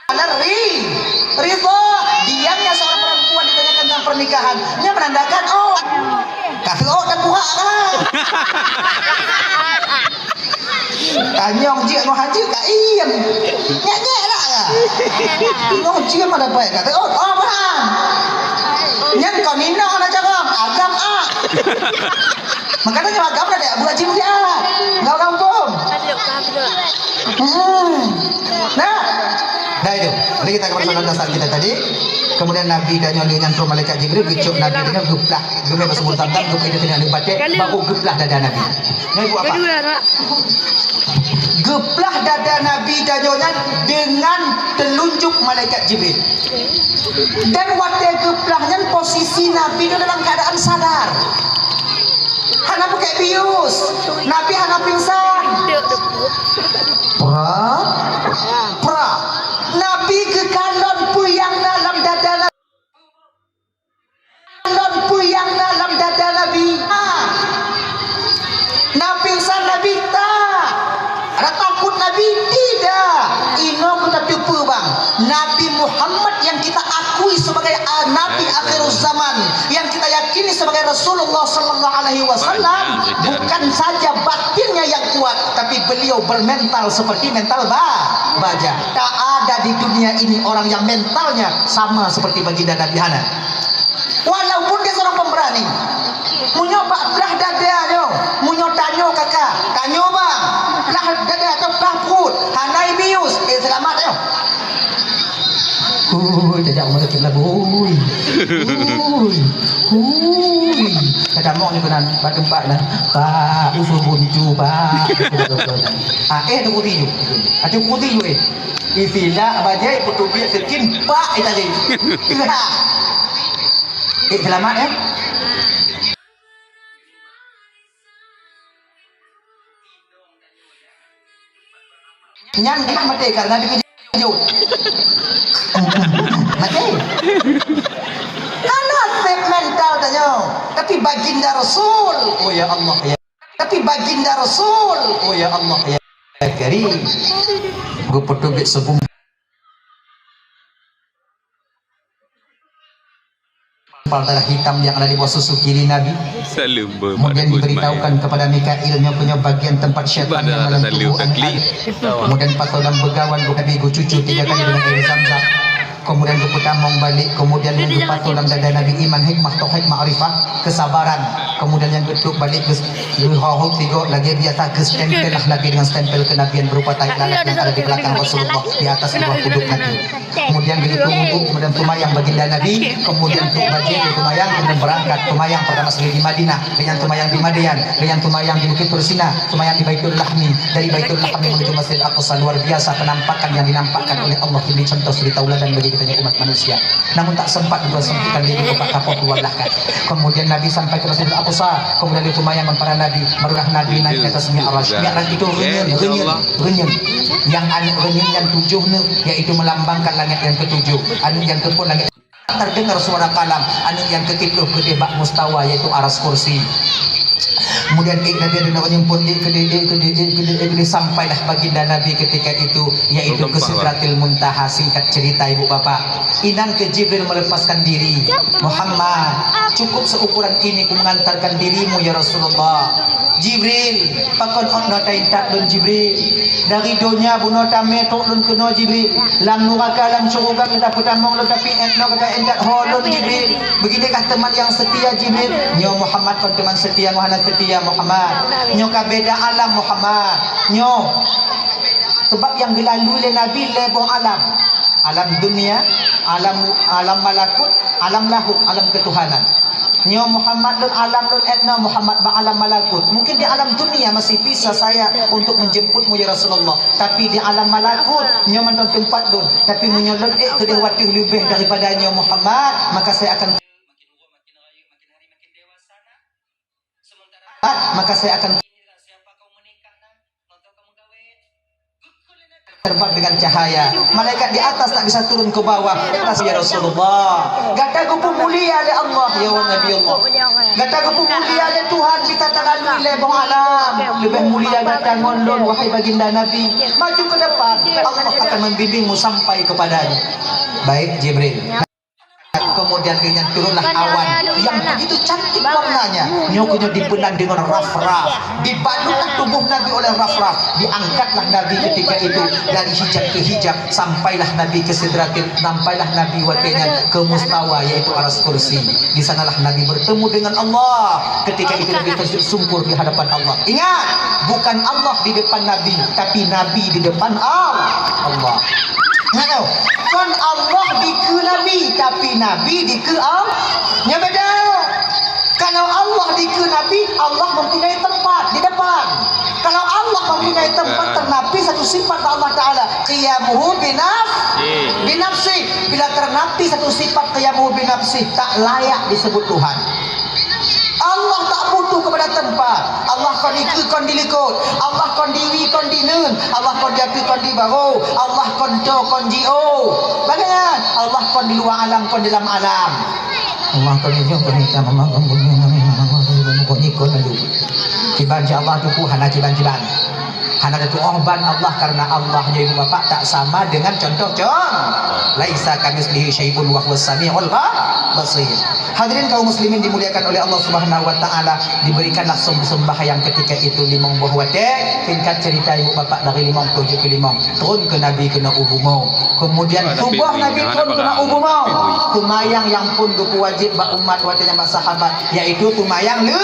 ala ridha diamnya seorang perempuan di tengah pernikahan dia menandakan kasih dan buka kan tanyong jik ngo haji ka iem nyek lah ngo jik mana baik kata behan nyen kau nino na cakap agam makanya nyawa agam ada buat jim dia ngau kampung nah itu jadi kita kepada soalan dasar kita tadi kemudian Nabi dan nyoli nyantro malaikat Jibril gecuk Nabi dengan geplah gemai bersebut tandang gemai itu dengan lipatik baru geplah dada Nabi ini buat apa geplah dada Nabi dajonya dengan telunjuk malaikat Jibril dan waktu geplahnya posisi Nabi itu dalam keadaan sadar hana pakai bius Nabi hana pingsan pra Nabi kekalon puyang dalam dada Nabi Nabi pingsan Nabi tak ada takut Nabi tidak ino kita tipu bang Nabi Muhammad yang kita akui sebagai Nabi akhir zaman yang kita yakini sebagai Rasulullah Sallallahu Alaihi Wasallam bukan saja batinnya yang kuat tapi beliau bermental seperti mental baja tak ada di dunia ini orang yang mentalnya sama seperti baginda Nabi Hana walaupun dia seorang pemberani munyo belah dadanya munyo tanyo kakak tanyo bang belah dada atau belah perut hanai bius selamat yo tidak mau kita boy. Kadang mau ni kena batu pak lah. Pak usul buntu pak. Tu kuti ju. Ada kuti ju Istilah bajai putubiak sekin pak tadi. Selamat ya. Nyan dia mati karena dikejut. Mati. Anak mental tanya. Tapi baginda Rasul. Oh ya Allah ya. Tapi baginda Rasul. Oh ya Allah ya. Karim. Gue petubik sebum. Darah hitam yang ada di bawah susu kiri Nabi. Kemudian diberitahukan kepada Mikailnya punya bagian tempat syaitan yang dalam tubuh Nabi. Kemudian patut dalam begawan Nabi gue cucu 3 kali dengan air Zam-Zam. Kemudian gue petamong balik. Kemudian yang gue patut dalam dada Nabi iman hikmah tauhid ma'rifah kesabaran. Kemudian yang geduk balik ke hau tiga lagi biasa ke stempel lah Nabi dengan stempel kenabian berupa tai lalat yang ada di belakang Rasulullah di atas buah kuduk Nabi. Kemudian geduk kemudian tumayang baginda Nabi. Kemudian untuk bajai tumayang kemudian berangkat tumayang pertama sekali di Madinah, dengan tumayang di Madian, dengan tumayang di Bukit Tursina, tumayang di Baitul Lahmi, dari Baitul Lahmi menuju Masjid Al-Aqsa. Luar biasa penampakan yang dinampakkan oleh Allah ini contoh suri tauladan bagi kita umat manusia. Namun tak sempat dua sempitan diri bapak kapok keluarlahkan. Kemudian Nabi sampai ke Masjid Al-Aqsa, kemudian itu tumayang para Nabi, barulah Nabi naik ke atas Mi'raj. Mi'raj itu renyun. Yang renyun yang 7 yaitu melambangkan langit yang ke-7. Anu yang ke-10 langit terdengar suara kalam anu yang ketipluh gede bak mustawa yaitu aras kursi. Kemudian Nabi ada menyempun ke sampailah baginda Nabi ketika itu yaitu ke Sidratil Muntaha. Singkat cerita ibu bapak, Inan ke Jibril melepaskan diri. Muhammad, cukup seukuran ini ku mengantarkan dirimu ya Rasulullah. Jibril, pakon okna taintak don Jibril. Dari dunia buno tame tok don keno Jibril. Lam nuraka lam suruga kita putamong lo tapi etno kata endak holon Jibril. Begitukah teman yang setia Jibril? Nyo Muhammad kon teman setia Muhammad setia Muhammad. Nyo ka beda alam Muhammad. Nyo sebab yang dilalui oleh Nabi lebih alam. Alam dunia, alam malakut, alam lahut, alam ketuhanan. Nyo Muhammad dan alam dan etna Muhammad ba alam malakut. Mungkin di alam dunia masih bisa saya untuk menjemputmu ya Rasulullah. Tapi di alam malakut nyo mantan tempat dun. Tapi menyolong kedewati lebih daripada nyo Muhammad, maka saya akan terbang dengan cahaya. Malaikat di atas tak bisa turun ke bawah. Ya Rasulullah, gataku pun mulia oleh Allah ya Nabi Allah. Gataku pun mulia oleh Tuhan kita terlalui lebong alam. Lebih mulia gata ngondon wahai baginda Nabi. Maju ke depan, Allah akan membimbingmu sampai kepadanya. Baik Jibril. Kemudian dengan turunlah awan yang begitu cantik warnanya. Nyokunya dibelan dengan raf-raf. Dibalutlah tubuh Nabi oleh raf-raf. Diangkatlah Nabi ketika itu dari hijab ke hijab. Sampailah Nabi ke Sidratil. Sampailah Nabi watenya ke mustawa yaitu aras kursi. Di sanalah Nabi bertemu dengan Allah. Ketika itu Nabi tersujud sungkur di hadapan Allah. Ingat, bukan Allah di depan Nabi, tapi Nabi di depan Allah. Ingat tahu, kan Allah di ke Nabi, tapi Nabi di ke Allah. Ya beda. Kalau Allah di ke Nabi, Allah mempunyai tempat di depan. Kalau Allah mempunyai tempat ternapi satu sifat Allah Ta'ala, qiyamuhu binafsi. Bila ternapi satu sifat qiyamuhu binafsi, tak layak disebut Tuhan. Allah tak butuh kepada tempat. Allah kon ikut kon dilikut. Allah kon diwi kon dinun. Allah kon jatuh kon di baru. Allah kon do kon jio. Bagaimana? Allah kon di luar alam kon dalam alam. Allah kon di kon kita mama kon kon dulu. Kiban Allah tu hana kiban. Hana itu ohban Allah karena Allahnya ibu bapak tak sama dengan contoh-contoh. Laisa kamitslihi syai'un wa huwas samiul basir. Hadirin kaum muslimin dimuliakan oleh Allah Subhanahu wa taala, diberikanlah sembahyang ketika itu limong buah wate. Singkat cerita ibu bapak dari limong tujuh ke limong turun ke Nabi kena ubumo. Kemudian tubuh Nabi turun kena ubumo. Tumayang yang pun duku wajib bak umat watenya bak sahabat yaitu tumayang le.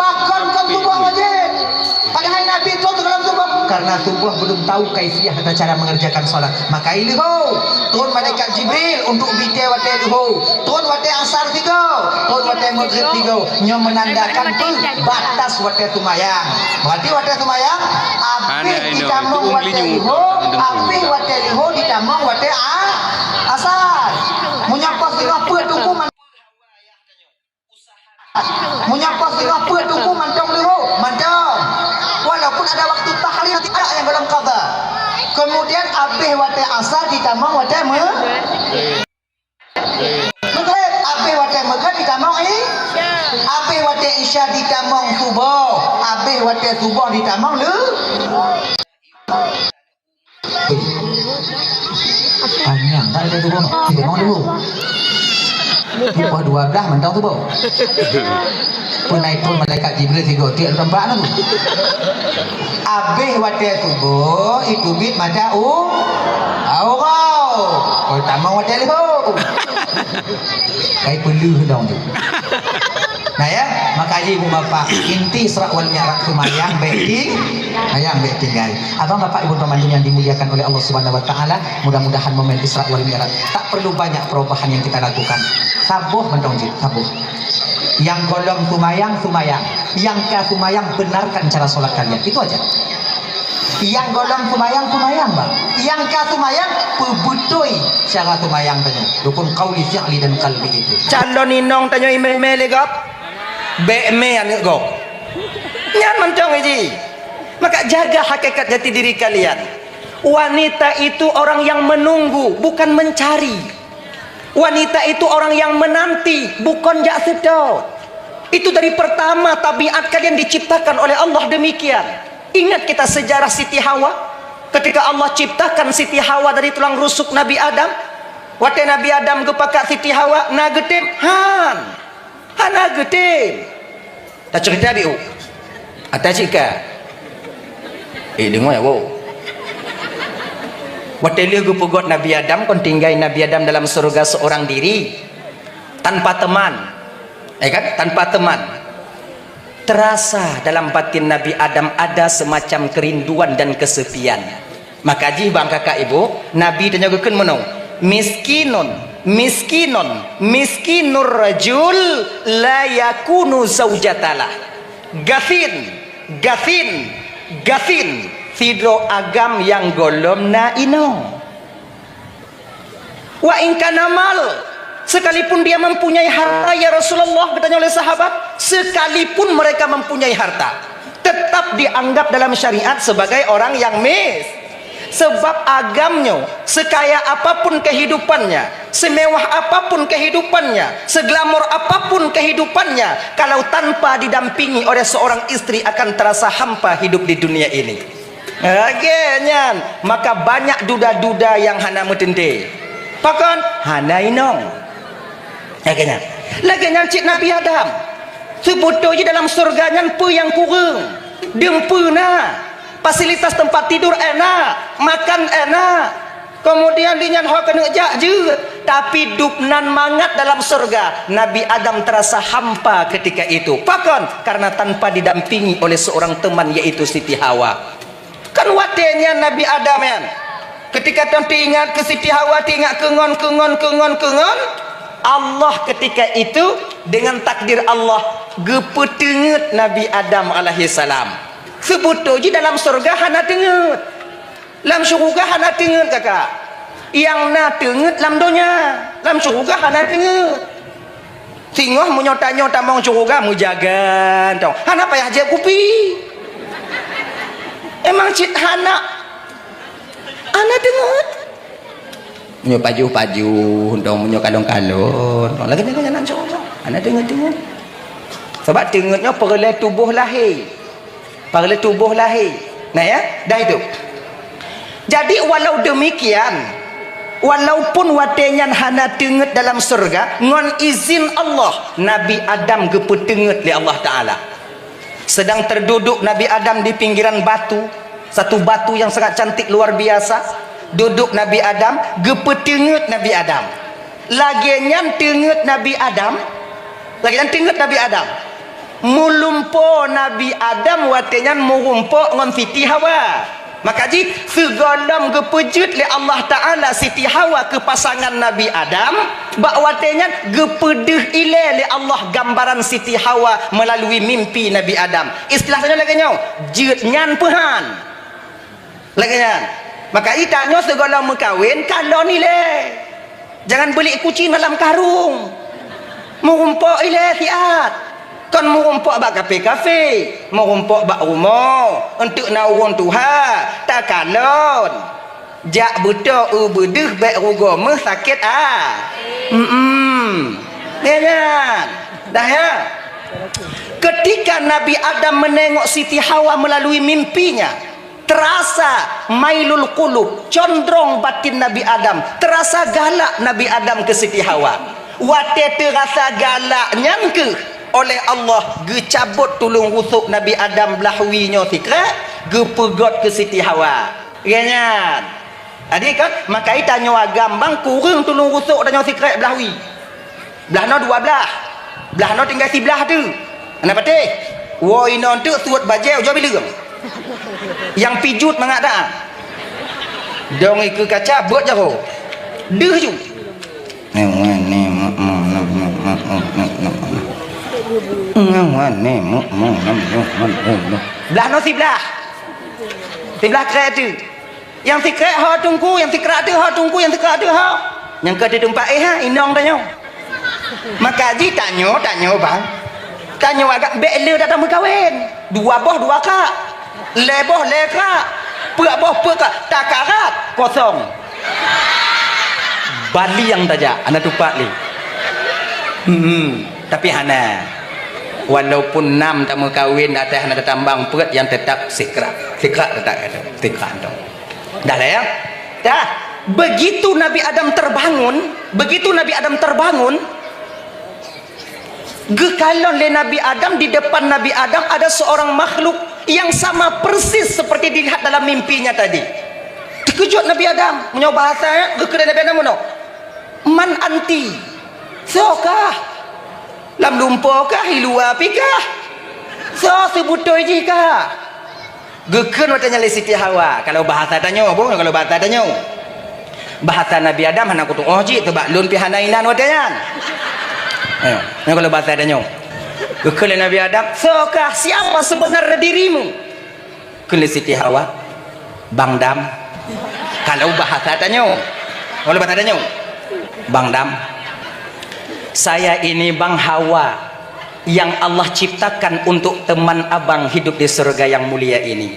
Bahkan kan tubuh wajib. Padahal Nabi turun ke dalam tubuh karena tubuh belum tahu kaifiah tata cara mengerjakan salat. Maka iliho turun malaikat Jibril untuk bite wate liho. Turun wate asar tiga, turun wate maghrib tiga. Nyo menandakan tu batas wate tumayang. Berarti wate tumayang api ditamong wate liho, api wate liho ditamong wate asar. Menyapa sira pe tuku man. Menyapa sira pe tuku mantong liho, mantong. Walaupun ada waktu tahlil nanti ada yang dalam qada. Kemudian abih wate asar ditamong wate maghrib. Abih wate maghrib ditamong abih wate isya ditamong subuh. Abih wate subuh ditamong le. Panjang tak ada subuh. Ditamong dulu. Subuh 12 mentang subuh. Punai pun malaikat Jibril tiga tiap tempat tu. Abih wate subuh itu bit mata aurau. Oh tamang wate liho. Kai perlu dong tu. Nah ya, makanya ibu bapak inti Isra wal Mi'raj tumayang beti ayang beti guys. Abang bapak ibu teman yang dimuliakan oleh Allah Subhanahu wa taala, mudah-mudahan momen Isra wal Mi'raj tak perlu banyak perubahan yang kita lakukan. Sabuh mendong sabuh. Yang golong tumayang, yang ka tumayang benarkan cara solat kalian. Itu aja. Yang golong tumayang bang. Yang ka tumayang pebutoi cara tumayang tanya. Rukun qauli fi'li dan qalbi itu. Calon inong tanyo imeh-meh legap. Be-me ane go. Nyan mancong iji. Maka jaga hakikat jati diri kalian. Wanita itu orang yang menunggu, bukan mencari. Wanita itu orang yang menanti, bukan jak sedot. Itu dari pertama tabiat kalian diciptakan oleh Allah demikian. Ingat kita sejarah Siti Hawa. Ketika Allah ciptakan Siti Hawa dari tulang rusuk Nabi Adam, waktu Nabi Adam gepakat Siti Hawa, na getem hana getem. Tak cerita biu. Atas cika. Dengar ya, wow. Waktu dia gepegot Nabi Adam, kon tinggal Nabi Adam dalam surga seorang diri, tanpa teman, kan? Tanpa teman. Terasa dalam batin Nabi Adam ada semacam kerinduan dan kesepian. Maka ji bang kakak ibu, Nabi tanyakan menong, miskinur rajul la yakunu zaujatalah. Gafin Fidro agam yang golom na ino. Wa ingkana mal, sekalipun dia mempunyai harta ya Rasulullah, bertanya oleh sahabat, sekalipun mereka mempunyai harta, tetap dianggap dalam syariat sebagai orang yang sebab agamnya, sekaya apapun kehidupannya, semewah apapun kehidupannya, seglamor apapun kehidupannya, kalau tanpa didampingi oleh seorang istri akan terasa hampa hidup di dunia ini. Akhirnya, maka banyak duda-duda yang hana metente. Pakon hana inong. Akhirnya, lagi cik Nabi Adam. Sebetulnya dalam surganya pu yang kurang. Dempuna. Fasilitas tempat tidur enak, makan enak. Kemudian dinyan ho kena jak je. Tapi dupnan mangat dalam surga. Nabi Adam terasa hampa ketika itu. Pakon karena tanpa didampingi oleh seorang teman yaitu Siti Hawa. Kan watenya Nabi Adam kan. Ketika tuan ingat ke Siti Hawa, ingat kengon. Allah ketika itu dengan takdir Allah gepetenget Nabi Adam alaihi salam. Sebetulnya dalam surga hana tenget. Dalam syurga hana tenget kakak. Yang na tenget dalam dunia. Dalam syurga hana tenget. Singoh menyota-nyota mau syurga mujagan tau. Hana payah je kupi. Emang cit hana dengar menyo paju dong menyo kalon lagi jangan coba anak dengar sebab dengarnya perle tubuh lahir nah ya dah itu. Jadi walau demikian, walaupun watenyan hana dengar dalam surga ngon izin Allah, Nabi Adam gepetenget li Allah Ta'ala. Sedang terduduk Nabi Adam di pinggiran batu, satu batu yang sangat cantik luar biasa. Duduk Nabi Adam, gepetenget Nabi Adam. Lagian tenget Nabi Adam, mulumpo Nabi Adam watenyan murumpo ngon Siti Hawa. Maka ji segala gepejut le Allah Ta'ala Siti Hawa ke pasangan Nabi Adam, bakwatenya gepedeh ile le Allah gambaran Siti Hawa melalui mimpi Nabi Adam. Istilahnya lagi nyau jeut nyan pehan lagi nyan. Maka itanya segala mekawin kalau ni le jangan beli kucing dalam karung murumpok ile tiat. Kan merumpok bak kafe, merumpok bak rumah untuk naurun Tuhan tak kalon jak betul bedeh bak rugama sakit dah ya. Ketika Nabi Adam menengok Siti Hawa melalui mimpinya, terasa mailul qulub, condrong batin Nabi Adam, terasa galak Nabi Adam ke Siti Hawa. Wate terasa galaknya ke oleh Allah gecabut tulung rusuk Nabi Adam belahwinya tikrat gepegot ke Siti Hawa ganyan adik kan. Maka itanya agambang kurang tulung rusuk dan tikrat belahwi belahno dua belahno tinggal si belah tu ana patih wo inon tu suat bajau jo bila yang pijut mangak dah dong ikut kaca buat jauh deh ju belah no si belah keret tu yang si keret ha tungku yang si keret tu ha tungku yang si keret tu ha yang ke di tempat inong tanya. Maka ji tanya bang tanya agak bele datang berkahwin dua boh dua kak leboh lekak pek boh pek kak takarat kosong Bali yang tajak anak tupak ni. Tapi hana walaupun 6 tak mau kahwin atas hana tambang perut yang tetap sikrat tetap ada sikrat tu. Dah lah ya. Dah. Begitu Nabi Adam terbangun, gekalon le Nabi Adam, di depan Nabi Adam ada seorang makhluk yang sama persis seperti dilihat dalam mimpinya tadi. Terkejut Nabi Adam, menyo bahasa gekeran Nabi Adam mono. Man anti? Sokah? Lam lumpokah hilu apikah? So sebutoi jikah? Gekeran watanya le Siti Hawa. Kalau bahasa tanya apa? Kalau bahasa tanya. Bahasa Nabi Adam hana kutu oji tebak lun pi hanainan watanya. Ayo, nah kalau bahasa tanya. Gekeran Nabi Adam, sokah siapa sebenarnya dirimu? Kele Siti Hawa. Bang Dam. Kalau bahasa tanya. Kalau bahasa tanya. Bang Dam, saya ini Bang Hawa yang Allah ciptakan untuk teman abang hidup di surga yang mulia ini.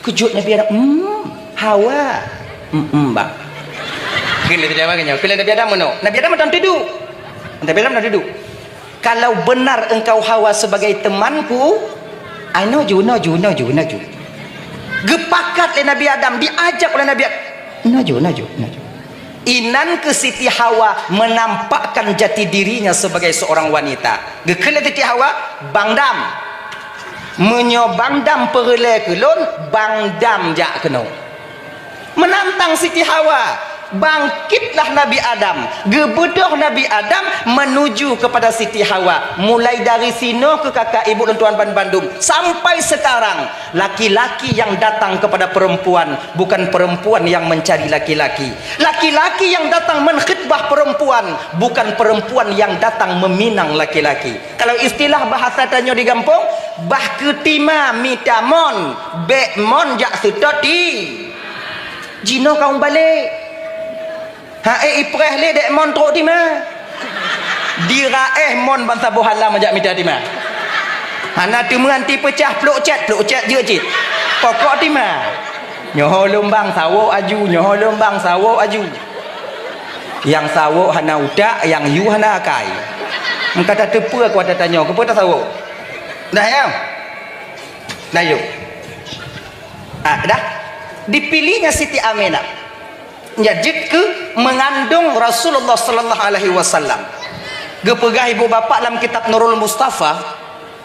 Kejut Nabi Adam, Hawa, Bang. Kena jawabnya, kena Nabi Adam mana? Nabi Adam macam duduk. Nabi Adam dah duduk. Kalau benar engkau Hawa sebagai temanku, I know you. Gepakat oleh Nabi Adam, diajak oleh Nabi Adam. Naju. Inan ke Siti Hawa menampakkan jati dirinya sebagai seorang wanita. Gekele Siti Hawa, Bang Dam. Menyo Bang Dam perle kelon, Bang Dam jak keno. Menantang Siti Hawa. Bangkitlah Nabi Adam, gebedoh Nabi Adam menuju kepada Siti Hawa. Mulai dari sino ke kakak ibu dan tuan Bandung sampai sekarang, laki-laki yang datang kepada perempuan bukan perempuan yang mencari laki-laki. Laki-laki yang datang menkhidbah perempuan bukan perempuan yang datang meminang laki-laki. Kalau istilah bahasa tanya di kampung, bah ketima mitamon bekmon jak sutoti. Jino kau balik. Ipreh le dek mon trok di ma. Diraeh mon bangsa bohala majak mita di ma. Hana tu menganti pecah peluk cat je cit. Pokok di ma. Nyoho lombang sawok aju. Yang sawok hana udak, yang yu hana akai. Engkata tepa aku ada tanya, kepa tak sawok? Dah ya? Dah yuk. Dah. Dipilihnya Siti Aminah. Jadi ke mengandung Rasulullah sallallahu alaihi wasallam. Gepegah ibu bapa dalam kitab Nurul Mustafa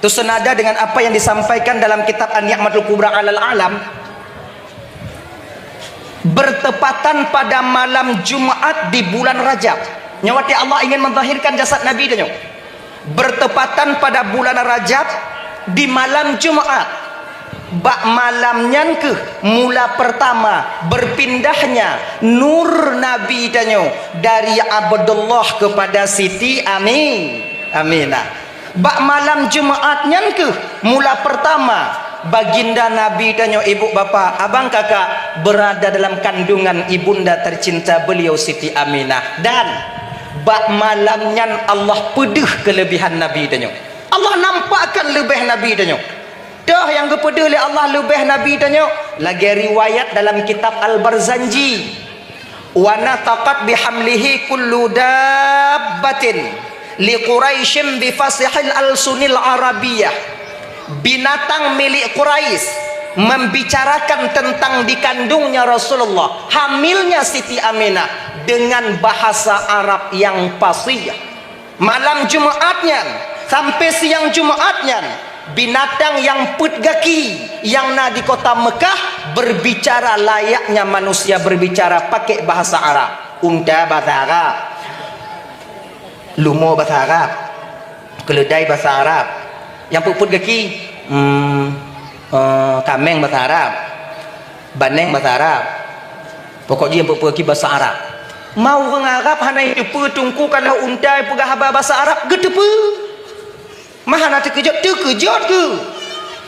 itu senada dengan apa yang disampaikan dalam kitab An-Ni'matul Kubra 'alal Alam. Bertepatan pada malam Jumat di bulan Rajab. Nyawati Allah ingin menzahirkan jasad Nabi dia. Bertepatan pada bulan Rajab di malam Jumat. Bak malamnya ke mula pertama berpindahnya nur Nabi tanya dari Abdullah kepada Siti Aminah. Bak malam Jumatnya ke mula pertama baginda Nabi tanya ibu bapa abang kakak berada dalam kandungan ibunda tercinta beliau Siti Aminah. Dan bak malamnya Allah pedih kelebihan Nabi tanya. Allah nampakkan lebih Nabi tanya. Dah yang kepada oleh Allah lebih Nabi tanya lagi riwayat dalam kitab Al-Barzanji, wa nataqat bihamlihi kullu dabbatin li Quraisyin bi fasihil al-sunil arabiyah. Binatang milik Quraisy membicarakan tentang dikandungnya Rasulullah, hamilnya Siti Aminah dengan bahasa Arab yang fasih. Malam Jumatnya sampai siang Jumatnya binatang yang putgaki yang na di kota Mekah berbicara layaknya manusia berbicara pakai bahasa Arab. Unta bahasa Arab, lumo bahasa Arab, keledai bahasa Arab, yang putgaki kameng bahasa Arab, baneng bahasa Arab, pokoknya yang putgaki bahasa Arab. Mau orang Arab hana itu tungku kalau unta pegah bahasa Arab gedepe. Mahana terkejut ke.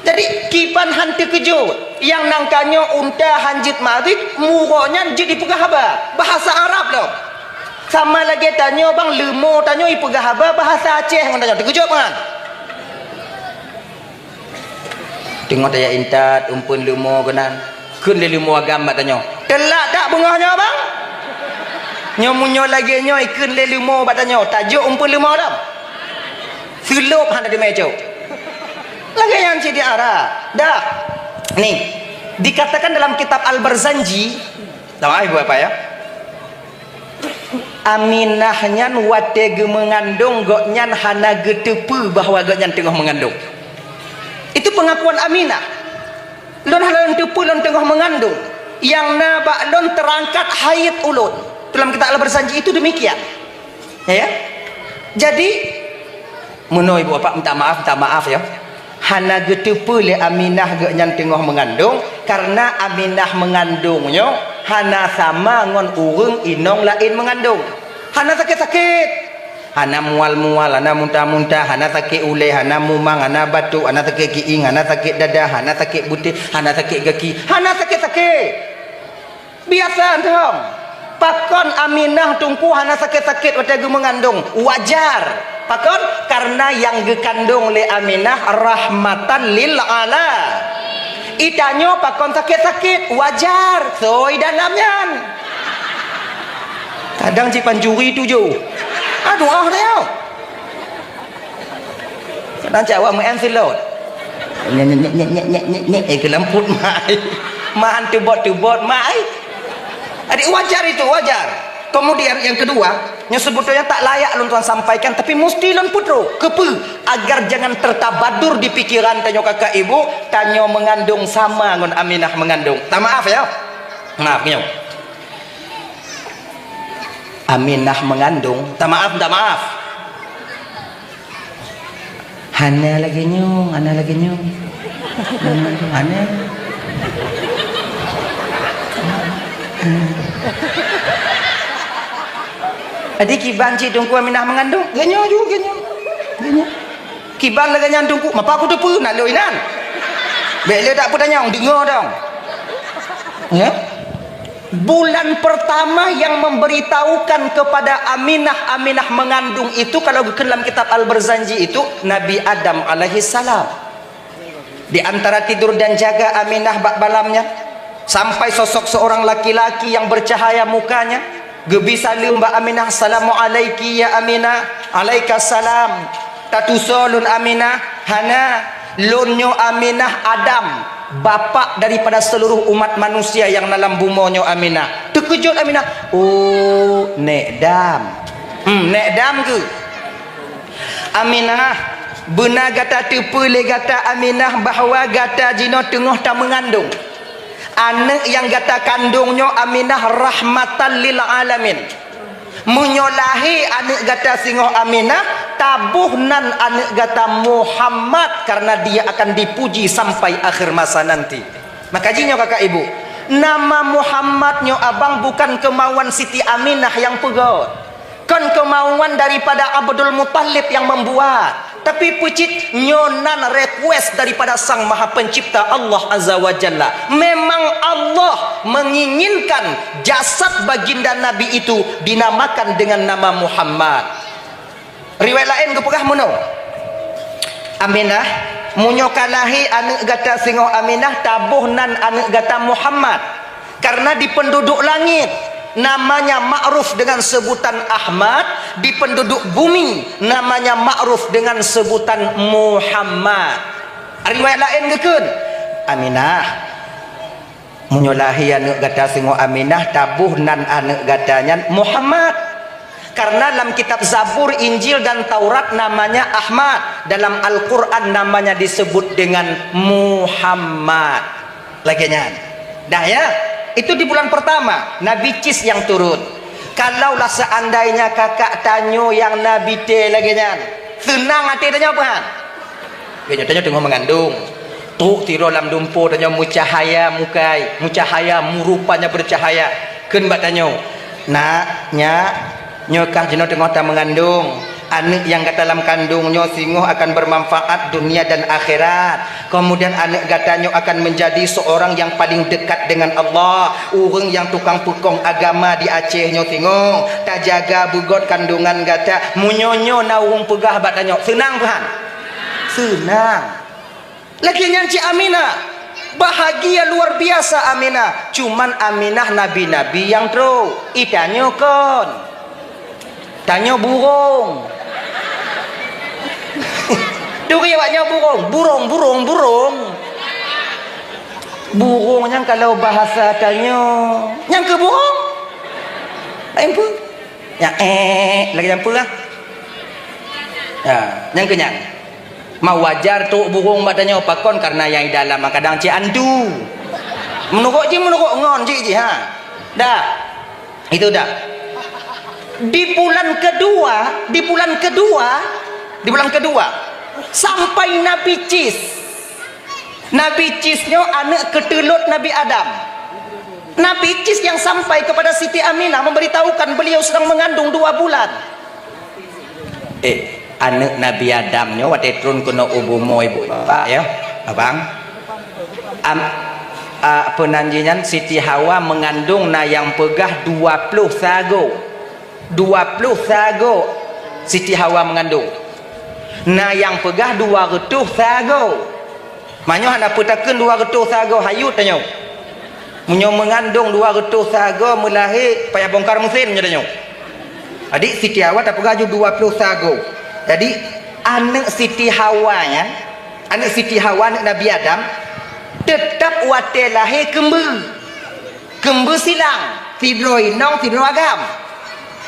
Jadi kipan han terkejut. Yang nangkanya unta hanjit marik, murahnya jadi pegah haba. Bahasa Arab loh. Sama lagi tanya bang lemo tanya pegah haba bahasa Aceh yang tanya. Terkejut kan? Tengok daya intat umpun lemo kenan. Kun lemo agama tanya. Telak tak bengahnya bang? Nyo lagi nyo ikun le lumo badanyo. Tajuk umpul lumo dah. Filup handa di meja. Lagi yang jadi arah. Dah. Nih, dikatakan dalam kitab Al-Barzanji, tahu ibu apa ya? Aminahnya watege mengandung goknyan hana getepu bahwa goknyan tengah mengandung. Itu pengakuan Aminah. Lon halan tepu lon tengah mengandung. Yang nabak lon terangkat haid ulun. Dalam kitab Al-Barzanji itu demikian. Ya. Jadi menoi ibu bapak minta maaf ya. Hana getepu le Aminah goknyan tengah mengandung karena Aminah mengandungnya hana sama ngon urung inong lain mengandung. Hana sakit-sakit, hana mual-mual, hana muntah-muntah, hana sakit uleh, hana mumang, hana batuk, hana sakit kiing, hana sakit dada, hana sakit butir, hana sakit kaki, hana sakit-sakit. Biasa dong. Pakon Aminah tungku hana sakit-sakit waktu mengandung, wajar. Pakon karena yang gekandung le Aminah rahmatan lil ala. Itanyo pakon sakit-sakit wajar soi dalamnya. Kadang si panjuri tu jo. Aduh dia. Kadang cakap mu ensilot. Nyek kelemput mai. Mahan tubot mai. Adik wajar itu wajar. Kemudian yang kedua, yang sebetulnya tak layak lon tuan sampaikan tapi mesti lon putro kepe agar jangan tertabadur di pikiran tanyo kakak ibu tanyo mengandung sama ngon Aminah mengandung. Tak maaf ya. Maaf nyo. Aminah mengandung, tak maaf. Hana lagi nyo. Hana. Adik kiban cik tungku Aminah mengandung, genyo. Kiban lagi nyandung ku, mapa aku tu nak loinan. Bele tak putanya, dengar dong. Ya? Bulan pertama yang memberitahukan kepada Aminah mengandung itu kalau dalam kitab Al-Barzanji itu Nabi Adam alaihi salam. Di antara tidur dan jaga Aminah bak balamnya sampai sosok seorang laki-laki yang bercahaya mukanya gebisa Mbak Aminah, assalamu alaiki ya Aminah, alaikassalam. Tatusolun Aminah, hana lonyo Aminah Adam, bapak daripada seluruh umat manusia yang dalam bumonyo Aminah. Terkejut Aminah. Oh, nek dam. Nek dam ke? Aminah, benar gata tepule gata Aminah bahawa gata jino tengah tak mengandung. Anak yang gata kandungnya Aminah rahmatan lil alamin. Menyolahi anak gata singoh Aminah tabuhnan anak gata Muhammad karena dia akan dipuji sampai akhir masa nanti. Maka jinyo kakak ibu, nama Muhammadnya abang bukan kemauan Siti Aminah yang pegot, kan kemauan daripada Abdul Muttalib yang membuat. Tapi pucit nyonan request daripada Sang Maha Pencipta Allah Azza wa Jalla. Memang Allah menginginkan jasad baginda Nabi itu dinamakan dengan nama Muhammad. Riwayat lain kepegah muno. Aminah munyokalahi anak gata singo Aminah tabuhnan anak gata Muhammad. Karena di penduduk langit namanya ma'ruf dengan sebutan Ahmad, di penduduk bumi namanya ma'ruf dengan sebutan Muhammad. Riwayat lain gekun Aminah munyolahi anak gata singo Aminah tabuhnan anak gatanya Muhammad. Karena dalam kitab Zabur, Injil dan Taurat namanya Ahmad, dalam Al-Quran namanya disebut dengan Muhammad. Laginya dah ya. Itu di bulan pertama Nabi Cis yang turun. Kalaulah seandainya kakak tanyo yang Nabi T lagi nyan, senang hati tanya apa han? Dia tanya tengah mengandung. Tuh tiro lam dumpo tanya mucahaya mukai, mucahaya murupanya bercahaya. Ken bat tanyo. Nak nyokah jeno tengah tak mengandung. Anak yang kat dalam kandungnya singoh akan bermanfaat dunia dan akhirat. Kemudian anak gatanyo akan menjadi seorang yang paling dekat dengan Allah. Orang yang tukang pukong agama di Acehnya singoh tak jaga bugot kandungan gata munyonyo naung pegah batanyo. Senang Tuhan? Senang. Lagi yang Cik Aminah bahagia luar biasa Aminah. Cuman Aminah nabi-nabi yang terus itanya kon tanya burung duri awaknya burung yang kalau bahasa tanya yang ke burung lain pun yang lagi campur lah ya, yang kenyang mau wajar tu burung badannya pakon karena yang di dalam kadang cik andu menurut ngon cik ha dah itu dah di bulan kedua sampai Nabi Cisnya anak ketulut Nabi Adam. Nabi Cis yang sampai kepada Siti Aminah memberitahukan beliau sedang mengandung 2 bulan. Anak Nabi Adamnya waktu turun kena ubumo ibu bapak ya, abang. Penanjian Siti Hawa mengandung na yang pegah 20 sago. 20 sago Siti Hawa mengandung. Na yang pegah 200 sago. Manyo hana putakeun 200 sago hayu tanyo. Munyo mengandung 200 sago melahir payah bongkar mesin nya tanyo. Adik Siti Hawa tak pegah 20 sago. Jadi anak Siti Hawa ya, anak Siti Hawa anak Nabi Adam tetap wate lahir kembu silang tidroi nong tidro agam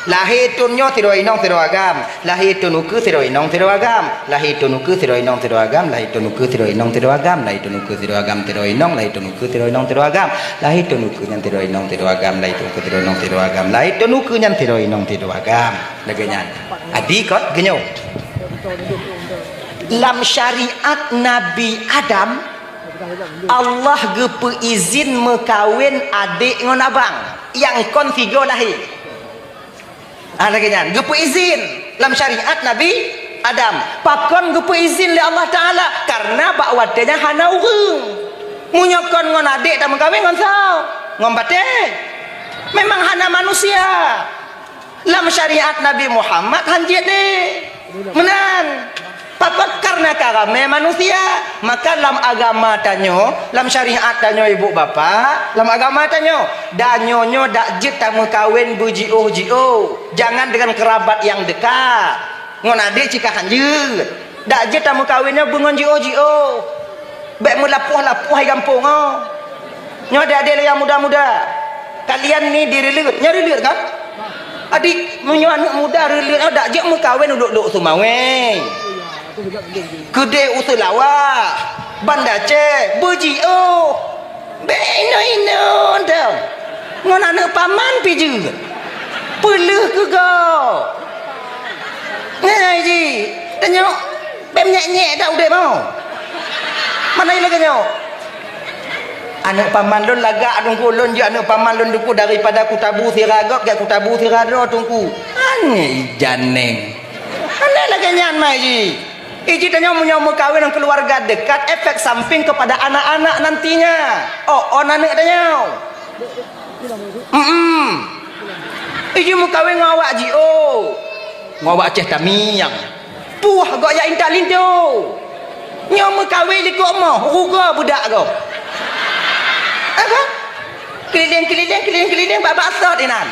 lahir tunyo tidroi nong tidro agam lahir tunuku tidroi nong tidro agam lahir tunuku tidroi nong tidro agam lahir tunuku tidroi nong tidro agam lahir tunuku tidro agam tidroi nong lahir tunuku tidroi nong tidro agam lahir tunuku nyan tidroi nong tidro agam lahir tunuku tidroi nong tidro agam lahir tunuku nyan tidroi nong tidro agam lagenyan adi kot genyo lam syariat Nabi Adam Allah gepe izin mekawin adik ngon abang yang kon 3 lahir. Lagi nyan gepe izin dalam syariat Nabi Adam. Pakon gepe izin oleh Allah Taala karena bak wadenya hana urang. Munyokon ngon adik tak mekawin ngon sao? Ngon bate. Memang hana manusia. Dalam syariat Nabi Muhammad hanjit deh. Menan. Pakot karena karame manusia maka dalam agama tanyo dalam syariat tanyo ibu bapa dalam agama tanyo danyonyo dak jet tamu kawin bujio jangan dengan kerabat yang dekat ngon adik cika hanjut dak jet tamu kawinnya bungon jio baik melapuh hai kampung nyo adik yang muda-muda kalian ni dirilut nyarilut kan adik menyo anak muda rilut dak jet mu kawin duduk sumaweng Gede Usulawa Banda Aceh Bejio Beino dong ngon anak paman piju peluh ke kau ngaji tanya bem nyek tak udah mau mana lagi nyo anak paman lon lagak tungku lon je anak paman lon tungku daripada kutabu siragot ke kutabu sirado tungku ane janeng ane lagi nyan mai Iji tanya mau kawin dengan keluarga dekat efek samping kepada anak-anak nantinya. Oh anak tanya. Iji mau kawin ngawak ngawak ceh tamiyang. Puh gak ya intak lindo. Nyo mau kawin likok mah ruga budak kau. Apa? Keliling babak asat inan.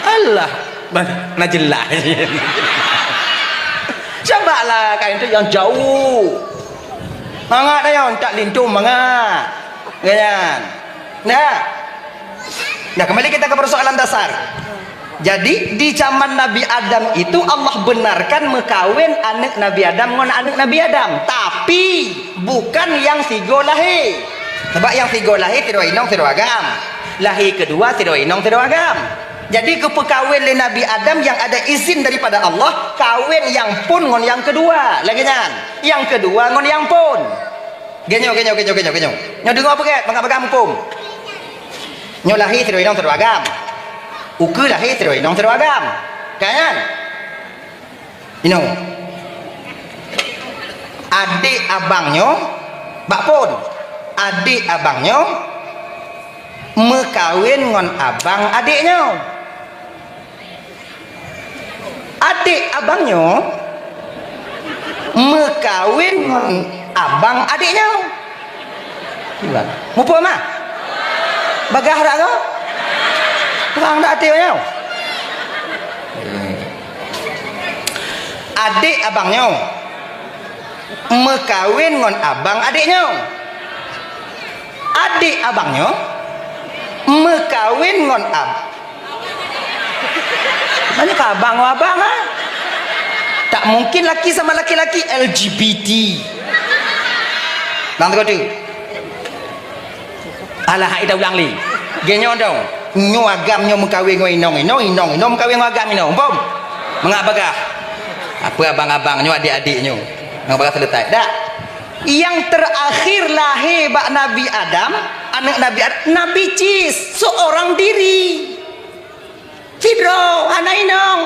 Allah, nah jelas. Cobalah kain itu yang jauh. Mangat dah yang tak lintum mangat. Ganyan. Nah, kembali kita ke persoalan dasar. Jadi di zaman Nabi Adam itu Allah benarkan mekawin anak Nabi Adam ngon anak Nabi Adam, tapi bukan yang 3 lahir. Sebab yang 3 lahir tidak inong tidak agam. Lahir kedua tidak inong tidak agam. Jadi kepekawin le Nabi Adam yang ada izin daripada Allah, kawin yang pun ngon yang kedua. Lagi nyan. Yang kedua ngon yang pun. Genyo. Nyo dengar apa ke? Bangga-bangga mumpung. Nyo lahir tidak inong tidak agam. Uke lahir tidak inong tidak agam. Kan? Ino. Adik abangnya bak pun. Adik abangnya mekawin ngon abang adiknya. Adik abangnya mekawin ngon abang adiknya. Iban. Mupo mah? Bagah dak kau? Perang dak hati kau? Adik abangnya mekawin ngon abang adiknya. Adik abangnya mekawin ngon mana ke abang ah? Tak mungkin laki sama laki-laki LGBT. Bang tu. Alah hak ida ulang li. Genyo dong. Nyo agam nyo mekawin ngon inong mekawin ngon agam inong. Bom. Mengak bagah. Apa abang-abangnya adik-adiknya yang bakal selesai dak yang terakhir lahir bak Nabi Adam anak Nabi Adam Nabi Cis seorang diri Fidro anak inong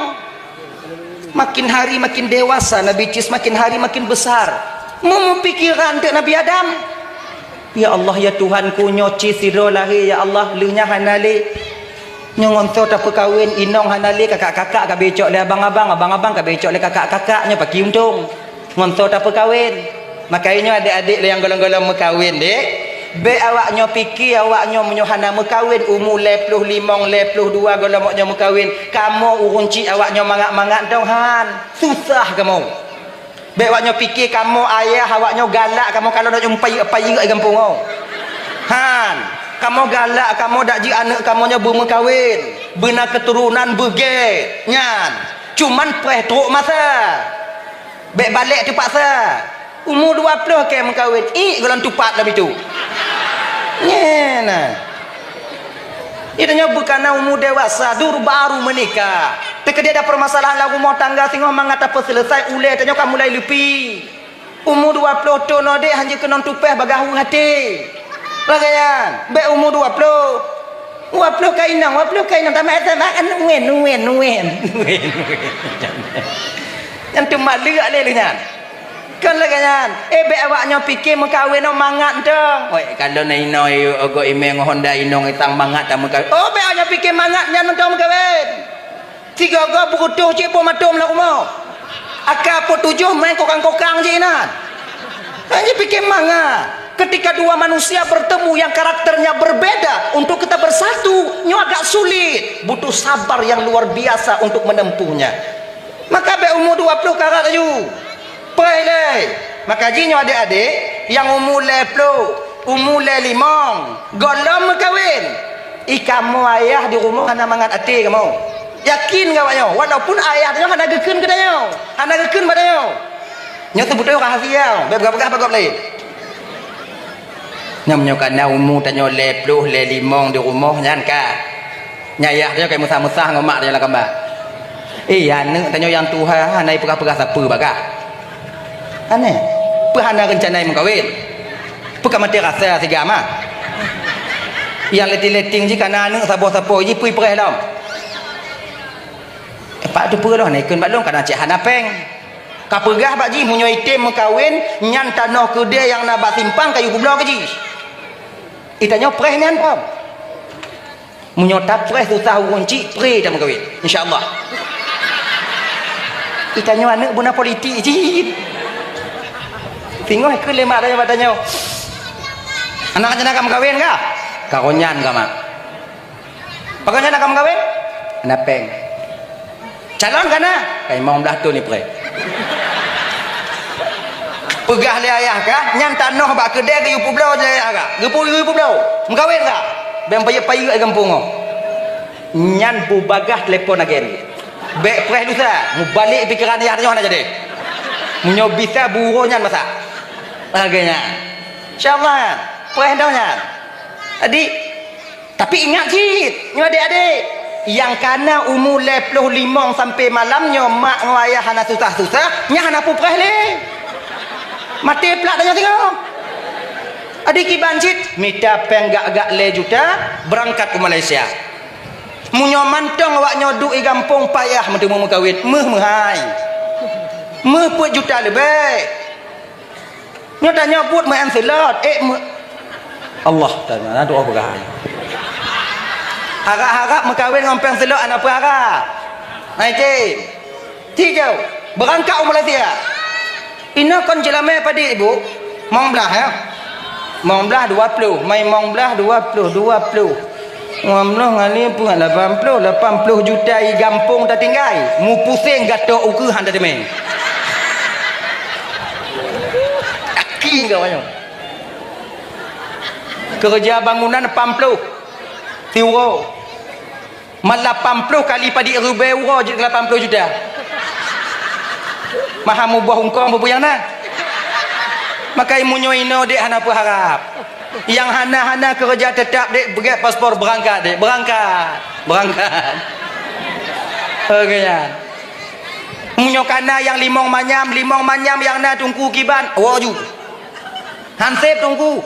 makin hari makin dewasa Nabi Cis makin hari makin besar memikirkan untuk Nabi Adam ya Allah ya Tuhanku nyo Cis Fidro lahir ya Allah lehnya hanali nyongonto tak perkawin inong hanali kakak-kakak ka becok le abang-abang ka becok le kakak-kakaknya pagi untung ngonto tak perkawin makanya adik-adik le yang golong-golong mekawin dek be awaknya fikir awaknya menyohana mekawin umur 25 22 golongnya mekawin kamu urunci awaknya mangat-mangat dong han susah kamu be awaknya fikir kamu ayah awaknya galak kamu kalau nak jumpai apa ye kampung han kamu galak kamu dak ji anak kamunya bermekawin benar keturunan berge nyan cuman preh teruk masa bek balik tu paksa umur 20 ke mekawin golong tupat lebih tu nyen itanya bukan umur dewasa dur baru menikah teka dia ada permasalahan lah rumah tangga singgo mangat apa selesai uleh tanya kamu mulai lepi umur 20 tu no dek hanya kena tupeh bagahu hati Bagayan, be umur 20 kainang tamat kan nuen. Yang tu malu ale lengan. Kan leganyan, be awaknya fikir mekawin no mangat dong. Oi, kalau naino ogo ime Honda inong itang mangat ta mekawin. Oh, be awaknya fikir mangat nyan dong mekawin. Tiga go bukutuh cik po matum lah kumo. Aka po 7 main kokang-kokang je nan. Hanya fikir mangat. Ketika dua manusia bertemu yang karakternya berbeda untuk kita bersatu nyo agak sulit butuh sabar yang luar biasa untuk menempuhnya maka be umur 20 karat aju pele maka jinyo adik-adik yang umur 20 umur 5 golong mekawin kamu ayah di rumah hana mangat ati kamu yakin gawaknya walaupun ayahnya hana gekeun kedanyo hana gekeun badanyo nyo tu butuh rahasia be begah-begah lain nyamnya kana umur tanyo lepluh le limong di rumah nyan ka nyayah dia kayak musah-musah ngomak dia lah kamba iya ne tanyo yang tuha hanai pegah-pegah siapa bagah ane pehana rencana mengkawin pekah mati rasa sigama yang leting-leting ji kana ne sabo-sabo ji pui pereh lam pak tu pereh naikun balong kana cik hana peng kapegah pak ji munyo item mengkawin nyan tanah kedai yang nak simpang kayu kublau ke ji itanya preh nian pom munyo tap preh susah urunci preh dah mengkawin insyaallah itanya anak buna politik ji tengok ke lemak dah badannya anak nak mengkawin ka karonyan ka mak pakanya nak mengkawin anak peng calon kana kai mau dah tu ni preh pegah le ayah kah nyan tanah bak kedai ke yupu belau je ayah kah yupu belau mengkawin kah bang payah-payah ai kampung nyan bu bagah telefon agen bek preh lusa mu balik pikiran ayah tanya jadi munyo bisa buro nyan masak agaknya insyaallah preh dah nyan adik tapi ingat sikit nyo adik-adik yang kana umur 25 sampai malamnya mak ayah hana susah-susah nya hana pu preh le mati pelak tanya tengok adik kibanjit minta penggak-gak le juta berangkat ke Malaysia munyo mantong awaknya duk i kampung payah mentemu mengkawin meh-mehai put juta lebih nyo tanya buat main selat Allah tanya doa berkah harap-harap mengkawin ngompeng selat anak apa harap naik tiga berangkat ke Malaysia ina kon jelame pada ibu mong belah ya Mong belah 20, mai mong belah 20. Ngomong ngali pun 80 juta i gampung tak tinggal. Mu pusing gato uku handa demeng. Aki kau banyak. Kerja bangunan 80 euro. Malah 80 kali padi euro je 80 juta. Maha mu buah hungkong bubuyang na. Makai munyo ino dek hana apa harap. Yang hana kerja tetap dek begat paspor berangkat dek berangkat. Okeyan. Munyo kana yang limong manyam yang na tungku kiban. Waju. Hansep tungku.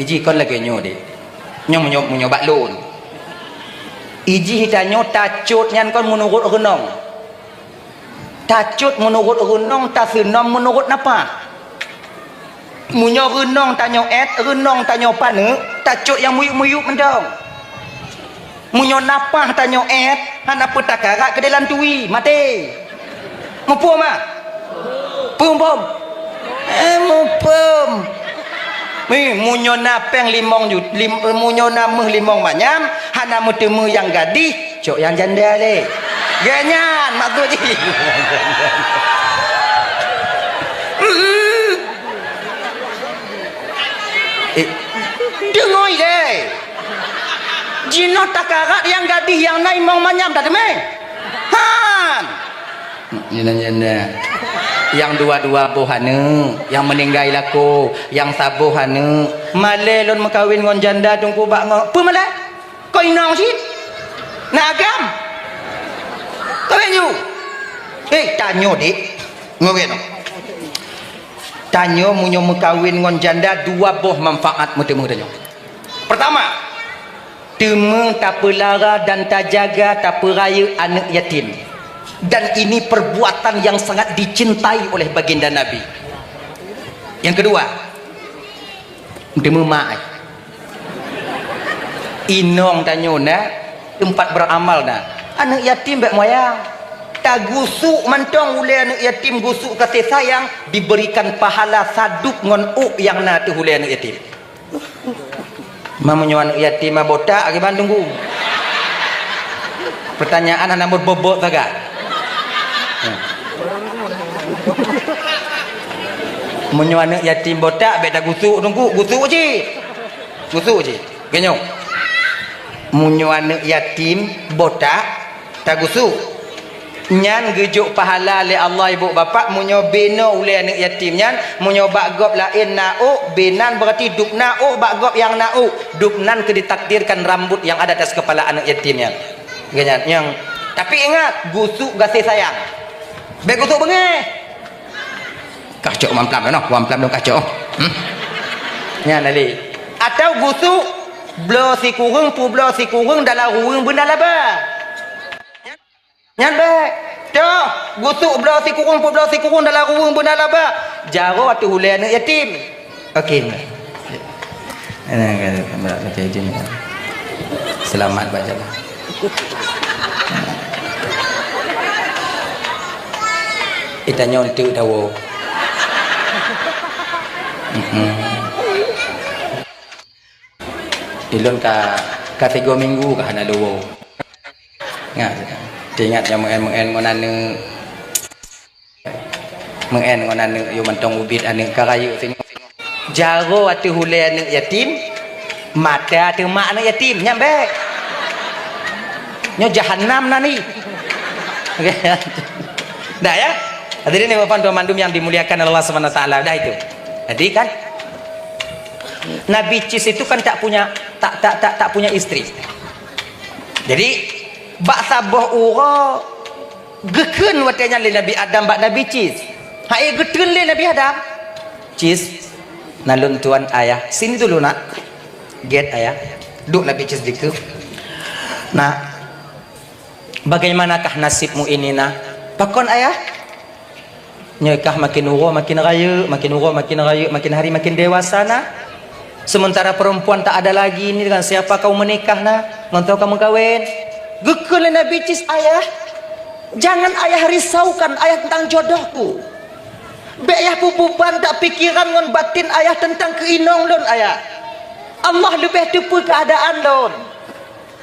Iji kon lagi nyo dek. Munyo baklon. Iji hitanyo tacut nyan kon menurut renong. Tacut menurut renong, tasenam menurut napa? Munyo renong tanyo renong tanyo pane, tacut yang muyuk-muyuk mendong. Munyo napah tanyo hana petakarat ke dalam tui, mati. Mupum ah? Pum. Mupum. Munyo napeng munyo nameh limong manyam, hana mutemu yang gadih, cok yang janda le. Ganyan maksud je. Dengar deh. Jinot takarat yang gadih yang naik mong manyam tak demeng. Han. Janda. Yang dua-dua bohane, yang meninggal laku, yang sabohane. Male lon mekawin ngon janda tungku bak ngo. Apa male? Kau inang sit? Nak agam? Kau you? Tanyo dik. Ngogen. Tanyo munyo mekawin ngon janda dua boh manfaat mutemu tanyo. Pertama, temu tak pelara dan tak jaga tak peraya anak yatim. Dan ini perbuatan yang sangat dicintai oleh baginda Nabi. Yang kedua, temu mak. Inong tanyo na tempat beramal na. Anak yatim bak moyang. Tak gusuk mantong ulai anak yatim gusuk kasih sayang diberikan pahala saduk ngon yang na tu ulai anak yatim. Mamunyo anak yatim botak agi Bandung ku. Pertanyaan anak berbobot saga. Munyo anak yatim botak beda gusuk tunggu gusuk je. Genyo. Munyo anak yatim botak tak gusuk. Nyan gejuk pahala le Allah ibu bapa munyo beno oleh anak yatim nyan munyo bagop lain nau benan berarti dukna bagop yang nau duknan ke ditakdirkan rambut yang ada atas kepala anak yatim nyan ganyan yang tapi ingat gusuk kasih sayang baik gusuk bengeh kacau mamplam no mamplam dong kacau nyan ali atau gusuk blo si kurung dalam ruang benda laba. Nyan baik. Dah, gusuk belah si kurung dalam ruang benar laba. Jaro atu hulai anak yatim. Okey. Nak kata izin. Selamat bacalah. Itanya untuk dawo. Ilon ka 3 minggu ka hana dawo. Ngat. Ingat yang mengen ngonane yo mantong ubit ane karayu sing jaro atu hulai anak yatim mata atu mak anak yatim nyambe nyo jahanam nani dah ya hadirin yang bapak mandum yang dimuliakan Allah Subhanahu wa taala dah itu jadi kan Nabi Cis itu kan tak punya istri jadi bak saboh ura geken watanya le Nabi Adam bak Nabi Cis hai geten le Nabi Adam Cis nalun tuan ayah sini dulu nak get ayah duk Nabi Cis diku nah bagaimanakah nasibmu ini nak pakon ayah nyekah makin ura makin raya makin hari makin dewasa nak sementara perempuan tak ada lagi ini dengan siapa kau menikah nak mentau kamu kawin gekul Nabi Cis ayah jangan ayah risaukan ayah tentang jodohku Bek ayah pupuban tak pikiran ngon batin ayah tentang keinong lon ayah. Allah lebih tepu keadaan lon.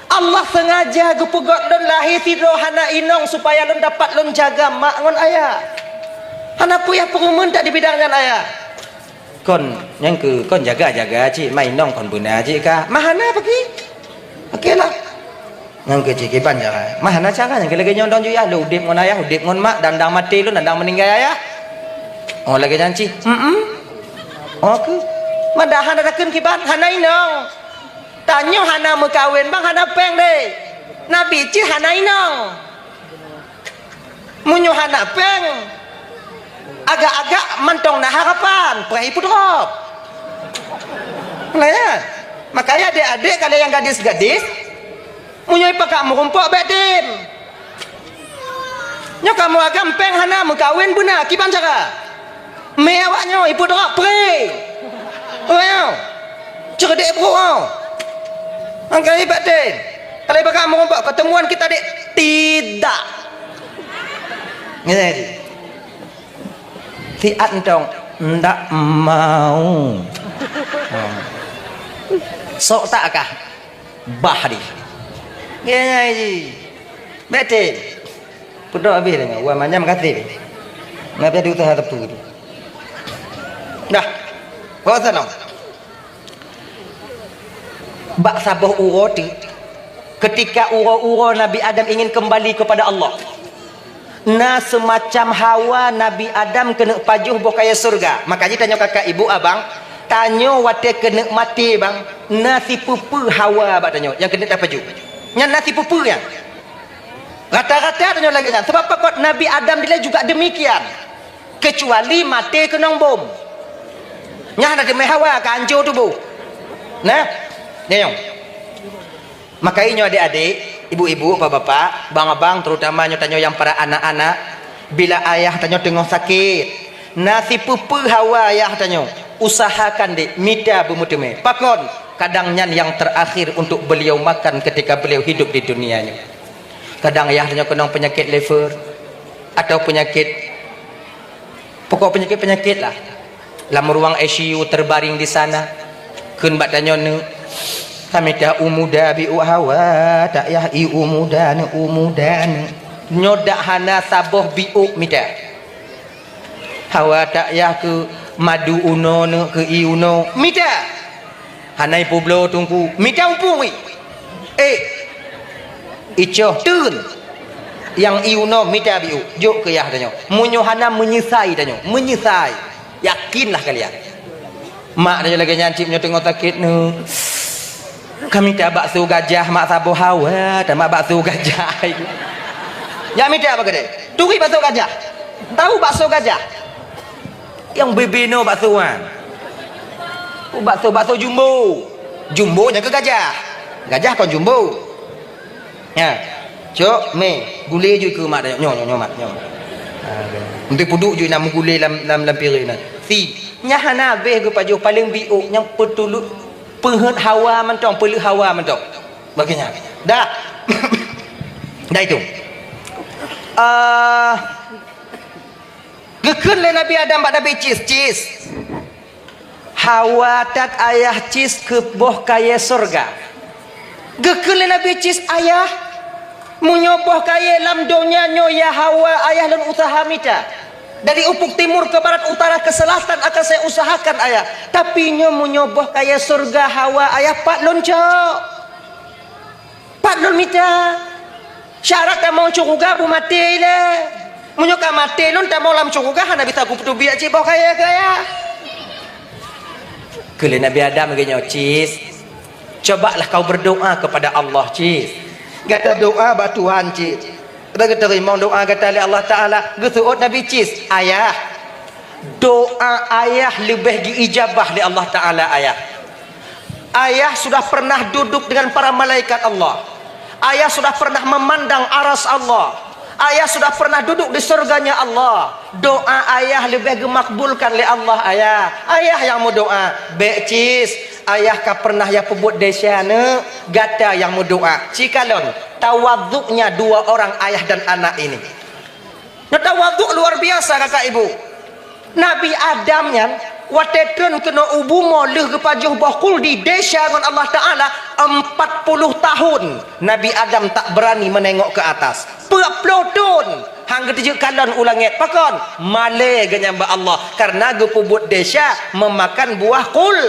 Allah sengaja gepegot lon lahir tido hana inong supaya lon dapat lon jaga mak ngon ayah. Hana puyah pengumun tak di bidangnya ayah. Kon yang ke kon jaga-jaga cik mai inong kon benar cik kah? Mahana pergi. Okeylah. Yang ke cik kiban jaga. Mahana cara yang lagi nyondong ju ya lu udip ngon ayah, udip ngon mak, dandang mati lon, dandang meninggal ayah. Oh lagi janji. Oke. Madahan ada ken kiban hana inong. Tanya hana mekawin bang hana peng deh. Nabi ci hana inong. Munyo hana peng. Agak-agak mentong nah harapan perai pudrop. Nah ya. Makanya adik-adik kalau yang gadis-gadis munyo pakak merumpok bedim. Nyo kamu agak peng hana mekawin buna kiban cara. Mewaknya ibu drop pre. Oh ya. Cerdik bro. Angkat hebat deh. Kalau bakal merompak pertemuan kita dek tidak. Ngene. Tiat entong ndak mau. Sok tak kah? Bahri. Ngene. Betul. Pedok habis dengan uang macam kata. Ngapa dia usaha tepu tu? Dah. Kau sana. Bak sabah uro tu ketika uro-uro Nabi Adam ingin kembali kepada Allah. Nah semacam Hawa Nabi Adam kena pajuh bokaya surga. Makanya tanya kakak ibu abang, tanya wate kena mati bang. Nasi pupu Hawa abang tanya yang kena tak pajuh. Yang nasi pupu yang rata-rata tanya lagi kan. Sebab pakot Nabi Adam dia juga demikian. Kecuali mati kena bom. Nyah ada demi Hawa kan hancur tubuh. Nah, nyong. Makanya adik-adik, ibu-ibu, bapak-bapak, bang-abang, terutamanya tanya yang para anak-anak, bila ayah tanya tengah sakit, nasi pupu Hawa ayah tanya, usahakan dek, minta bumutime. Pakon, kadangnya yang terakhir untuk beliau makan ketika beliau hidup di dunianya. Kadang ayah tanya kena penyakit liver atau penyakit, pokok penyakit-penyakit lah. Dalam ruang ICU terbaring di sana, kun bat tanya ne, kami dah umuda bi Hawa, tak yah i umuda ne umudan. Nyodak hana saboh bi mida. Hawa tak yah ke madu uno ne ke i uno mida. Hanai publo tungku mida umpung wi. Icoh tun. Yang i uno mida bi juk ke yah tanya. Munyo hana menyesai tanya, menyesai. Yakinlah kalian. Mak dia lagi nyancip nyo tengok sakit nu. Kami tak bakso gajah mak saboh Hawa, tak mak bakso gajah. Ya minta apa gede? Turi bakso gajah. Tahu bakso gajah? Yang bebeno baksoan. Bakso jumbo. Jumbonya ke gajah. Gajah kon jumbo. Ya. Cok me gule je ke mak nyo mak nyo. Untuk puduk je nak menggulai dalam piring nak. Si nyahana beh ke pajuh paling biuk yang petuluk penghut Hawa mentong, peluk Hawa mentong. Baginya. Dah. Dah itu. Gekun le Nabi Adam bak Nabi cis. Hawa tat ayah cis ke boh kaya surga. Gekun le Nabi cis ayah menyoboh kaya lam dunia nyoya Hawa ayah dan usaha mita. Dari ufuk timur ke barat utara ke selatan akan saya usahakan ayah. Tapi nyo menyoboh kaya surga Hawa ayah pak lon cok. Pak lon mita. Syarat tak mau cukuga bu mati le. Munyo ka mati lon tak mau lam cukuga hana bisa ku putu biak ciboh kaya. Kele Nabi Adam genyo cis. Cobalah kau berdoa kepada Allah cis. Kata doa ba Tuhan cis. Bagi terima doa kata oleh Allah Ta'ala. Gesuut Nabi cis. Ayah. Doa ayah lebih diijabah oleh Allah Ta'ala ayah. Ayah sudah pernah duduk dengan para malaikat Allah. Ayah sudah pernah memandang aras Allah. Ayah sudah pernah duduk di surganya Allah. Doa ayah lebih gemakbulkan oleh Allah ayah. Ayah yang mau doa. Bek cis. Ayah kah pernah ya pebut desyana. Gata yang mau doa. Cikalon. Tawaduknya dua orang ayah dan anak ini. Tawaduk luar biasa kakak ibu. Nabi Adam yang watetun kena ubumo leh kepajuh bakul di desa dengan Allah Ta'ala 40 tahun Nabi Adam tak berani menengok ke atas 40 tahun hangga tujuh kalan ulangit pakon male genyamba Allah karena gepubut desa memakan buah kul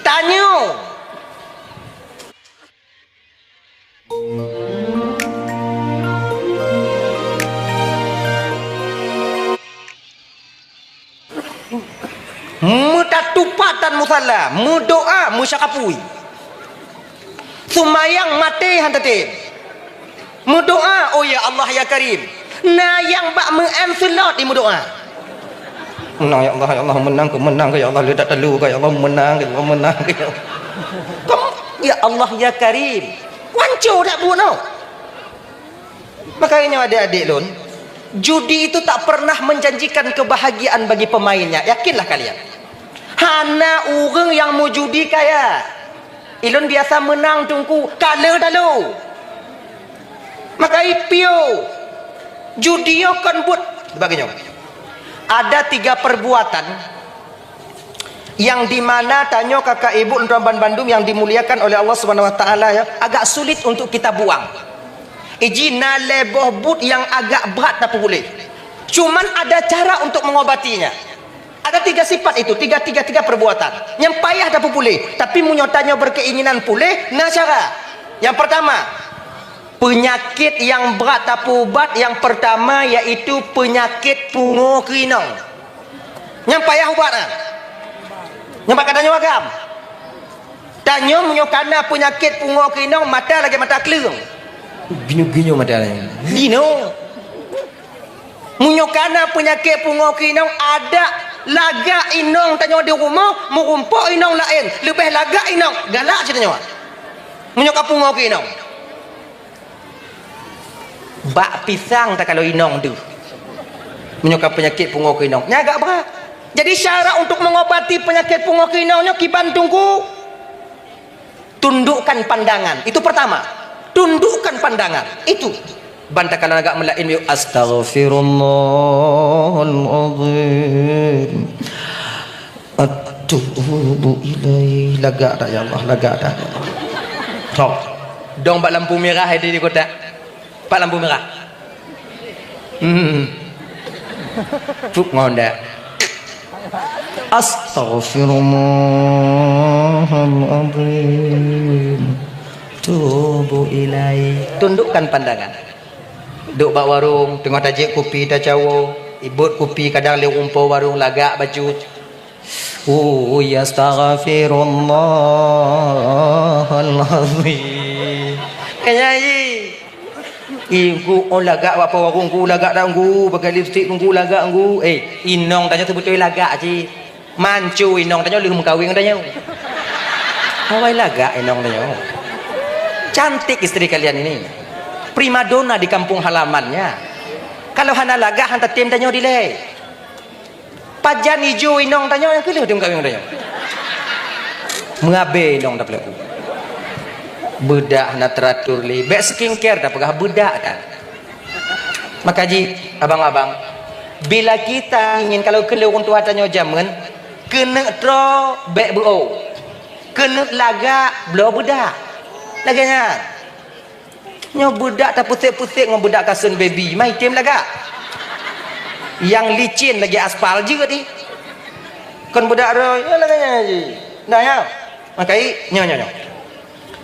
tanya mutatupatan musalla mudoa musyakapui sumayang mati hantate mudoa oh ya Allah ya Karim nah yang bak mengamsilot di mudoa menang ya Allah menang ya Allah lihat dulu ya Allah menang ya kamu ya Allah ya Karim wancu tak bunuh makanya adik-adik lun judi itu tak pernah menjanjikan kebahagiaan bagi pemainnya yakinlah kalian hana orang yang mau judi kaya ilun biasa menang tungku kalah dalu maka ipio judi kan buat sebagainya ada 3 perbuatan yang dimana tanyo kakak ibu Ramban Bandung yang dimuliakan oleh Allah Subhanahu Wa Taala ya agak sulit untuk kita buang ijina leboh but yang agak berat tak boleh cuman ada cara untuk mengobatinya ada 3 sifat itu 3 perbuatan yang payah tak boleh tapi munyotanya berkeinginan boleh nah cara yang pertama penyakit yang berat tak ubat yang pertama yaitu penyakit pungo kerinong yang payah ubatnya yang katanya agam tanya munyokana penyakit pungo kerinong mata lagi mata keleng binyu-binyu matanya dino munyokana penyakit pungo kerinong ada laga inong tanya di rumah merumpok inong lain lebih laga inong galak ceritanya menyokap pungo kerinong bak pisang tak kalau inong tu menyokap penyakit pungo kerinong nya agak berat jadi syarat untuk mengobati penyakit pungo kerinongnya kiban tunggu tundukkan pandangan itu pertama tundukkan pandangan itu bantakan agak melain yuk astaghfirullahaladzim atubu ilaih laga tak ya Allah laga tak so dong bak lampu merah di kota pak lampu merah fuk ngonda astaghfirullahaladzim tubu ilaih tundukkan pandangan duk bak warung tengok tajik kopi tak cawo ibut kopi kadang le rumpau warung lagak baju ya astaghfirullahaladzim kayai ibu on lagak apa warung ku lagak dah nggu pakai lipstick nggu lagak nggu inong tanya betul lagak ji mancu inong tanya lih mengkawin tanya awai lagak inong tanya cantik istri kalian ini primadona di kampung halamannya kalau hana lagak hantar tim tanya dileh pajan hijau inong tanya yang kelih dia mengkawin tanya mengabe inong tak boleh bedak nak teratur li bek skincare dah pegah bedak dah maka ji abang-abang bila kita ingin kalau kelih orang tua tanya jaman kena tro bek bro kena lagak belo bedak laganya nyo budak tak pusing-pusing dengan budak kasun baby mai tim lagak yang licin lagi aspal juga ni kan budak roy laganya ji dah ya makai nyo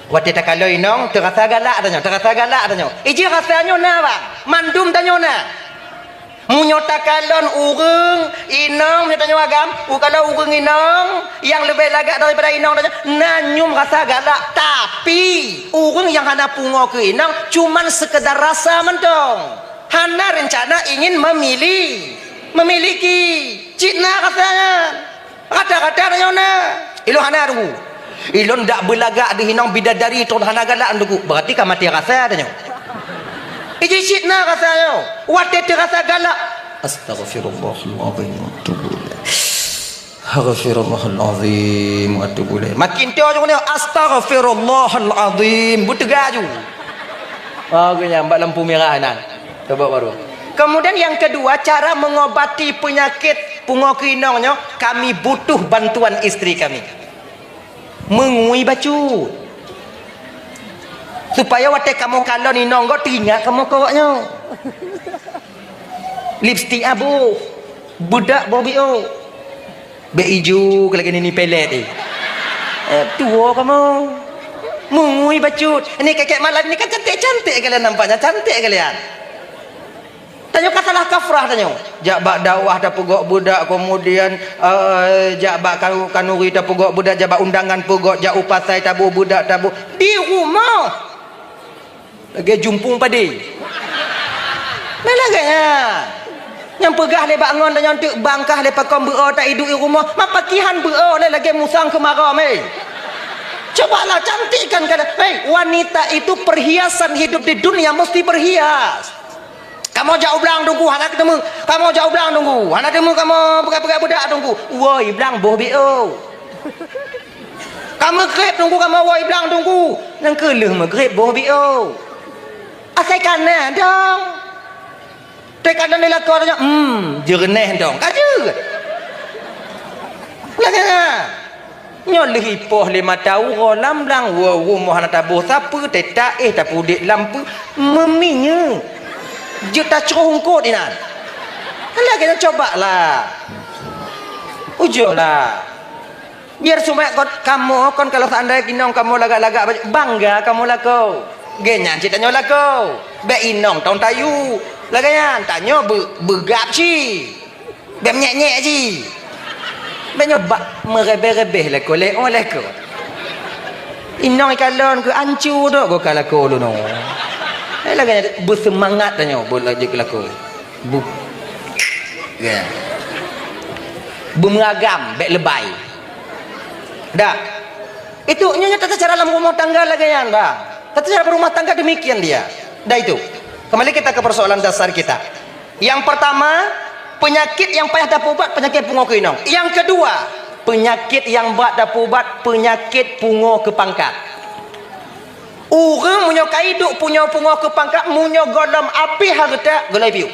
waktu tak kalau inong terasa galak tanya iji rasanya na bang mandum tanya na munyo takalon urung inong tanya agam kalau urung inong yang lebih lagak daripada inong tanya nanyum rasa galak tapi urung yang hana pungo ke inong cuman sekedar rasa mentong hana rencana ingin memiliki cina katanya kata-kata tanya na ilo hana tunggu ilon dak belagak di hinang bidadari ton hana galak nduku berarti ka mati rasa tanya iji sitna rasanya wate terasa galak astaghfirullahaladzim astaghfirullahaladzim makin teo jong ni astaghfirullahaladzim butega ju agaknya mbak lampu merah nan coba baru kemudian yang kedua cara mengobati penyakit pungo kinongnya kami butuh bantuan istri kami mengui baju supaya waktu kamu kalau ni nonggo teringat kamu kawaknya lipstick abu budak bobio be hijau lagi ni pelet tua kamu mengui baju ini kakek malam ni kan cantik-cantik kalian nampaknya cantik kalian tanya katalah kafrah tanya jak bak dakwah dah pegok budak kemudian jak bak kanuri dah pegok budak jak bak undangan pegok jak upasai tabu budak tabu di rumah lagi jumpung padi melaganya yang pegah le bangun dan yang bangkah le pakam beo tak hidup di rumah mapakihan beo le lagi musang kemarau me cobalah cantikkan kan hey, wanita itu perhiasan hidup di dunia mesti berhias. Kamu jauh belang tunggu anak ketemu kamu jauh belang tunggu anak ketemu kamu pegang-pegang budak tunggu woi belang boh beo kamu grab tunggu kamu woi belang tunggu nang keleh grab boh beo asai kanan dong tek kanan ni lakor tanya jerneh dong kaje lagana nyoleh ipoh 5 tahun rolam belang wo rumah anak tabuh siapa tetak tapu dik lampu meminya juta cerungkut ni nak lagi nak coba lah ujuk lah biar supaya kamu kan kalau seandainya kinong kamu lagak-lagak bangga kamu laku genyan ceritanya laku be inong tahun tayu laganya tanya begap ci be nyek-nyek ci be nyoba merebeh-rebeh laku leon laku inong ikalon ke ancu tu go kalaku lu no laganya bersemangat tanya boleh je kelaku ya bermeragam baik lebay dah itu nyonya tata cara dalam rumah tangga lagayan bang tata cara berumah tangga demikian dia dah itu kembali kita ke persoalan dasar kita yang pertama penyakit yang payah dapat ubat penyakit pungo kinong yang kedua penyakit yang berat dapat ubat penyakit pungo kepangkat orang punya kaiduk punya pungo kepangkat punya godam api harta golai piu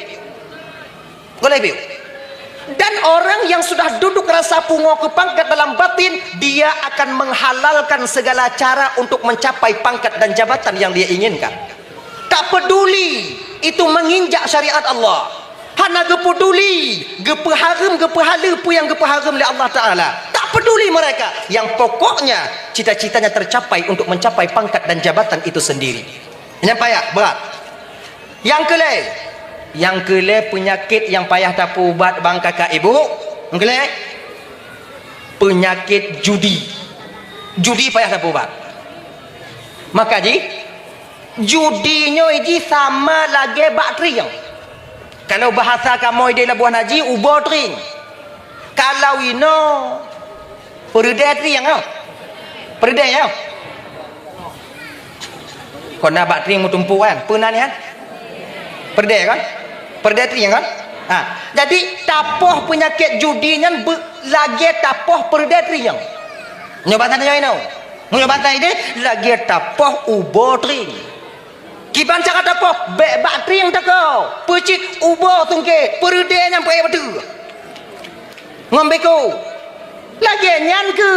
dan orang yang sudah duduk rasa pungo kepangkat dalam batin dia akan menghalalkan segala cara untuk mencapai pangkat dan jabatan yang dia inginkan tak peduli itu menginjak syariat Allah hana gepeduli gepeharum gepehala pu yang gepeharum oleh Allah Ta'ala tak peduli mereka yang pokoknya cita-citanya tercapai untuk mencapai pangkat dan jabatan itu sendiri yang payah berat yang kelai penyakit yang payah dapat ubat bang kakak ibu yang kelai penyakit judi payah dapat ubat maka judinya ini sama lagi bakteri yang kalau bahasa kamu ide labuan haji ubah tring kalau ino perda tring yang perda ya kau nak bakteri mu tumpu kan pernah ni kan perda kan perda tring kan jadi tapoh penyakit judi yang lagi tapoh perda tring yang nyobatan yang ino nyobatan ide lagi tapoh ubah tring kiban cara tapoh bakteri yang takau pecik ubah tungke perda yang payah betul ngambeko lagi nyan ke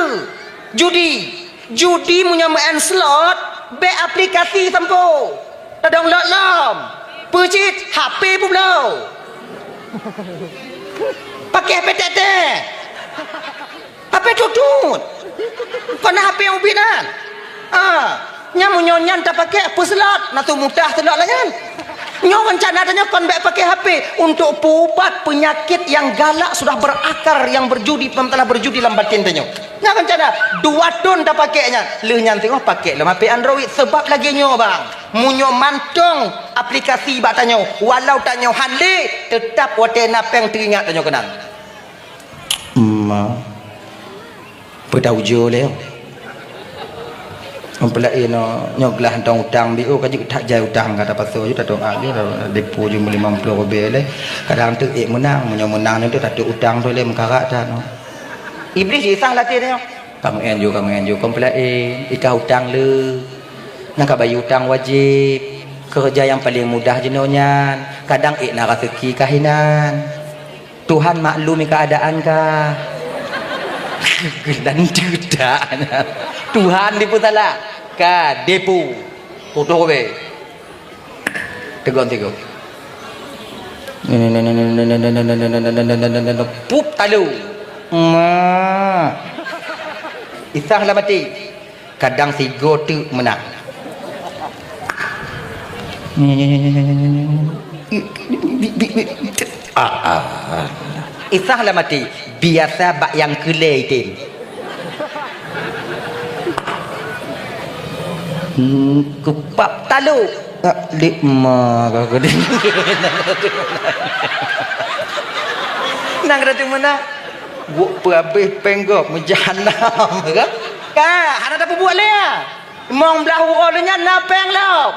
judi punya main slot be aplikasi sampo tadong lom pecik HP pun belum pakai HP tete HP tutut kena HP yang ubinan nyamunyon tak pakai apa slot nak tu mudah slot lah kan nyo rencana tanya kon baik pakai HP untuk pubat penyakit yang galak sudah berakar yang berjudi telah berjudi dalam batin tanya nya rencana 2 ton dah pakainya le nyan tengok pakai dalam HP Android sebab lagi nyo bang munyo mantong aplikasi bak tanya walau tanya hande tetap wate napeng teringat tanya kenan pedaujo le mempelai no nyoglah hantang utang bio kaji tak jai utang kata pasal ju tak agi depo ju 50 lebih le kadang tu menang menang tu tak utang tu le mengkarak dah no iblis isang latih dia kamu enju mempelai ikah utang le nak bayar utang wajib kerja yang paling mudah jenonya kadang nak rezeki kahinan Tuhan maklumi keadaan kah? Dan tidak. Tuhan dipu salah. Ka depu. Tutuh be. Tegon tigo. Pup talu. Isah lah mati. Kadang tigo tu menang. Isah lah mati. Biasa bak yang kelai tin. Kupap talu. Dik ma kau dia. Nang kata mana? Buat perhabis penggok menjahanam kan? Hana tak buat leh. Mong belah orangnya napeng lah.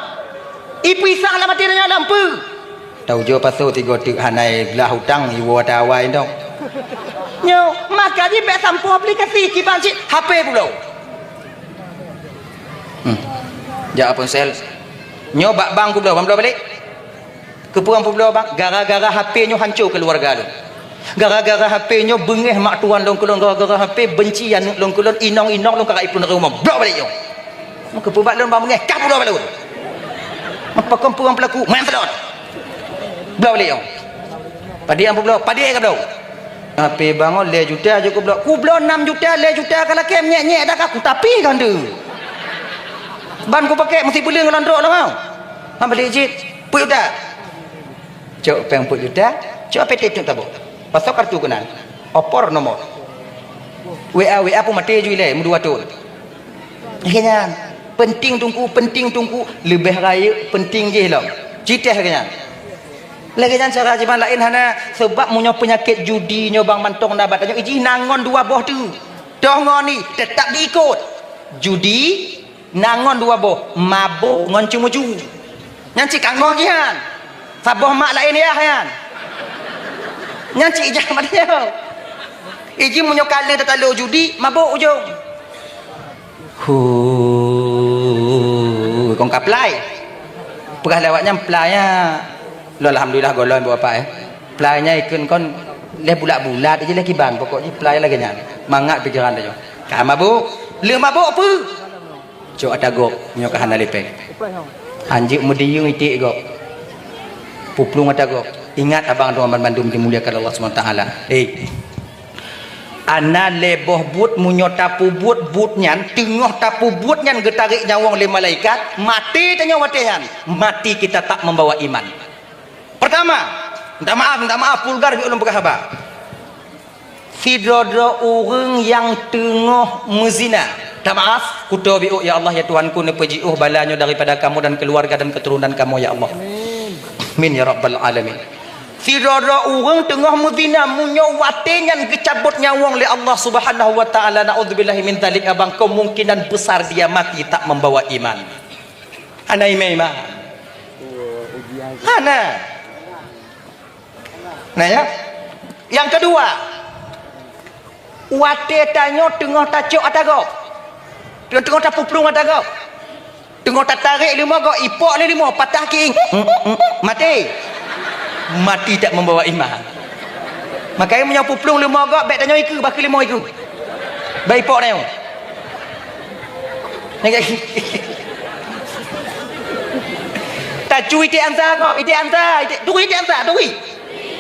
Ipisang lah mati nya lampu. Tahu jo pasal tiga tik hanai belah hutang iwo tawai dong. Nyo, makanya be sampo aplikasi kiban cik HP pula. Ja apa sel? Nyo bak bang ku belum balik. Kepuang pu belum bang, gara-gara HP nyo hancur keluarga lu. Gara-gara HP nyo bengih mak tuan long kulon, gara-gara HP bencian long kulon inong-inong long kakak ipun rumah. Belum balik yo. Muka pu bak lon bang bengih, kap belum balik. Apa kampuang pelaku main telon. Belum balik yo. Padi ampu belum, padi ke belum? HP bangun le juta je ku belum. Ku belum 6 juta le juta kalau kem nyek-nyek dah aku tapi kan tu. Ban ku pakai mesti beli dengan landrok lah kau. Hang beli jit, put juta. Cok peng put juta, cok PT tu tabuk. Pasal kartu kenal. Opor nomor. WA pun mati je le, mu 2 tahun. Akhirnya penting tungku lebih raya penting je lah. Citah akhirnya. Lagi jangan cara jiman lain hana sebab munyo penyakit judi nyo bang mantong nabat nyo iji nangon 2 boh tu. Dongon ni tetap diikut. Judi nangon 2 boh, mabuk ngon cumu-cumu. Nyanci kangong jian. Saboh mak lain ya kan. Nyanci ijah madnya. Iji munyo kali terlalu judi, mabuk ujung. Kong kaplai. Pegah lewatnya playa. Lo alhamdulillah golon berapa Playnya ikut kon leh bulat-bulat aja lagi bang pokoknya play lagi nyan. Mangat pikiran dia. Ka mabuk. Le mabuk apa? Cok ada gok nyo ka hana lepeng. Anjik mudiyung itik gok. Puplung ada gok. Ingat abang Tuan Bandung dimuliakan Allah SWT. Ana leboh but munyo tapu but nyan tengah tapu but nyan getarik nyawang le malaikat mati tanya watihan. Mati kita tak membawa iman. Pertama, minta maaf vulgar bi ulun berkhabar. Sidra orang yang tengah mezina. Minta maaf, ku tabiu ya Allah ya Tuhanku nepejiuh balanya daripada kamu dan keluarga dan keturunan kamu ya Allah. Amin ya rabbal alamin. Sidra orang tengah mezina munyo watengan kecabut nyawang oleh Allah Subhanahu wa taala. Naudzubillahi min dzalik abang kemungkinan besar dia mati tak membawa iman. Ana iman. Ana nah ya. Yang kedua, wate tanyo tengah tacok atagok. Tengah tapuplung atagok. Tengah tarik 5 gok, ipok le 5, patah king. Mati. Mati tak membawa iman. Makanya punya puplung 5 gok, baik tanyo iku, baki 5 iku. Baik ipok nyo. Tak cuy itik anta kok, itik anta, itik anta.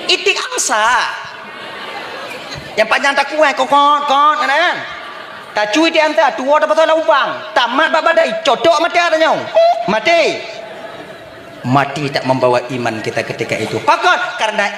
Itik angsa yang panjang tak kuat kokot kan tak cuy di antara tua dapat tahu laupang tamat babadai codok mati adanya mati tak membawa iman kita ketika itu pakot karena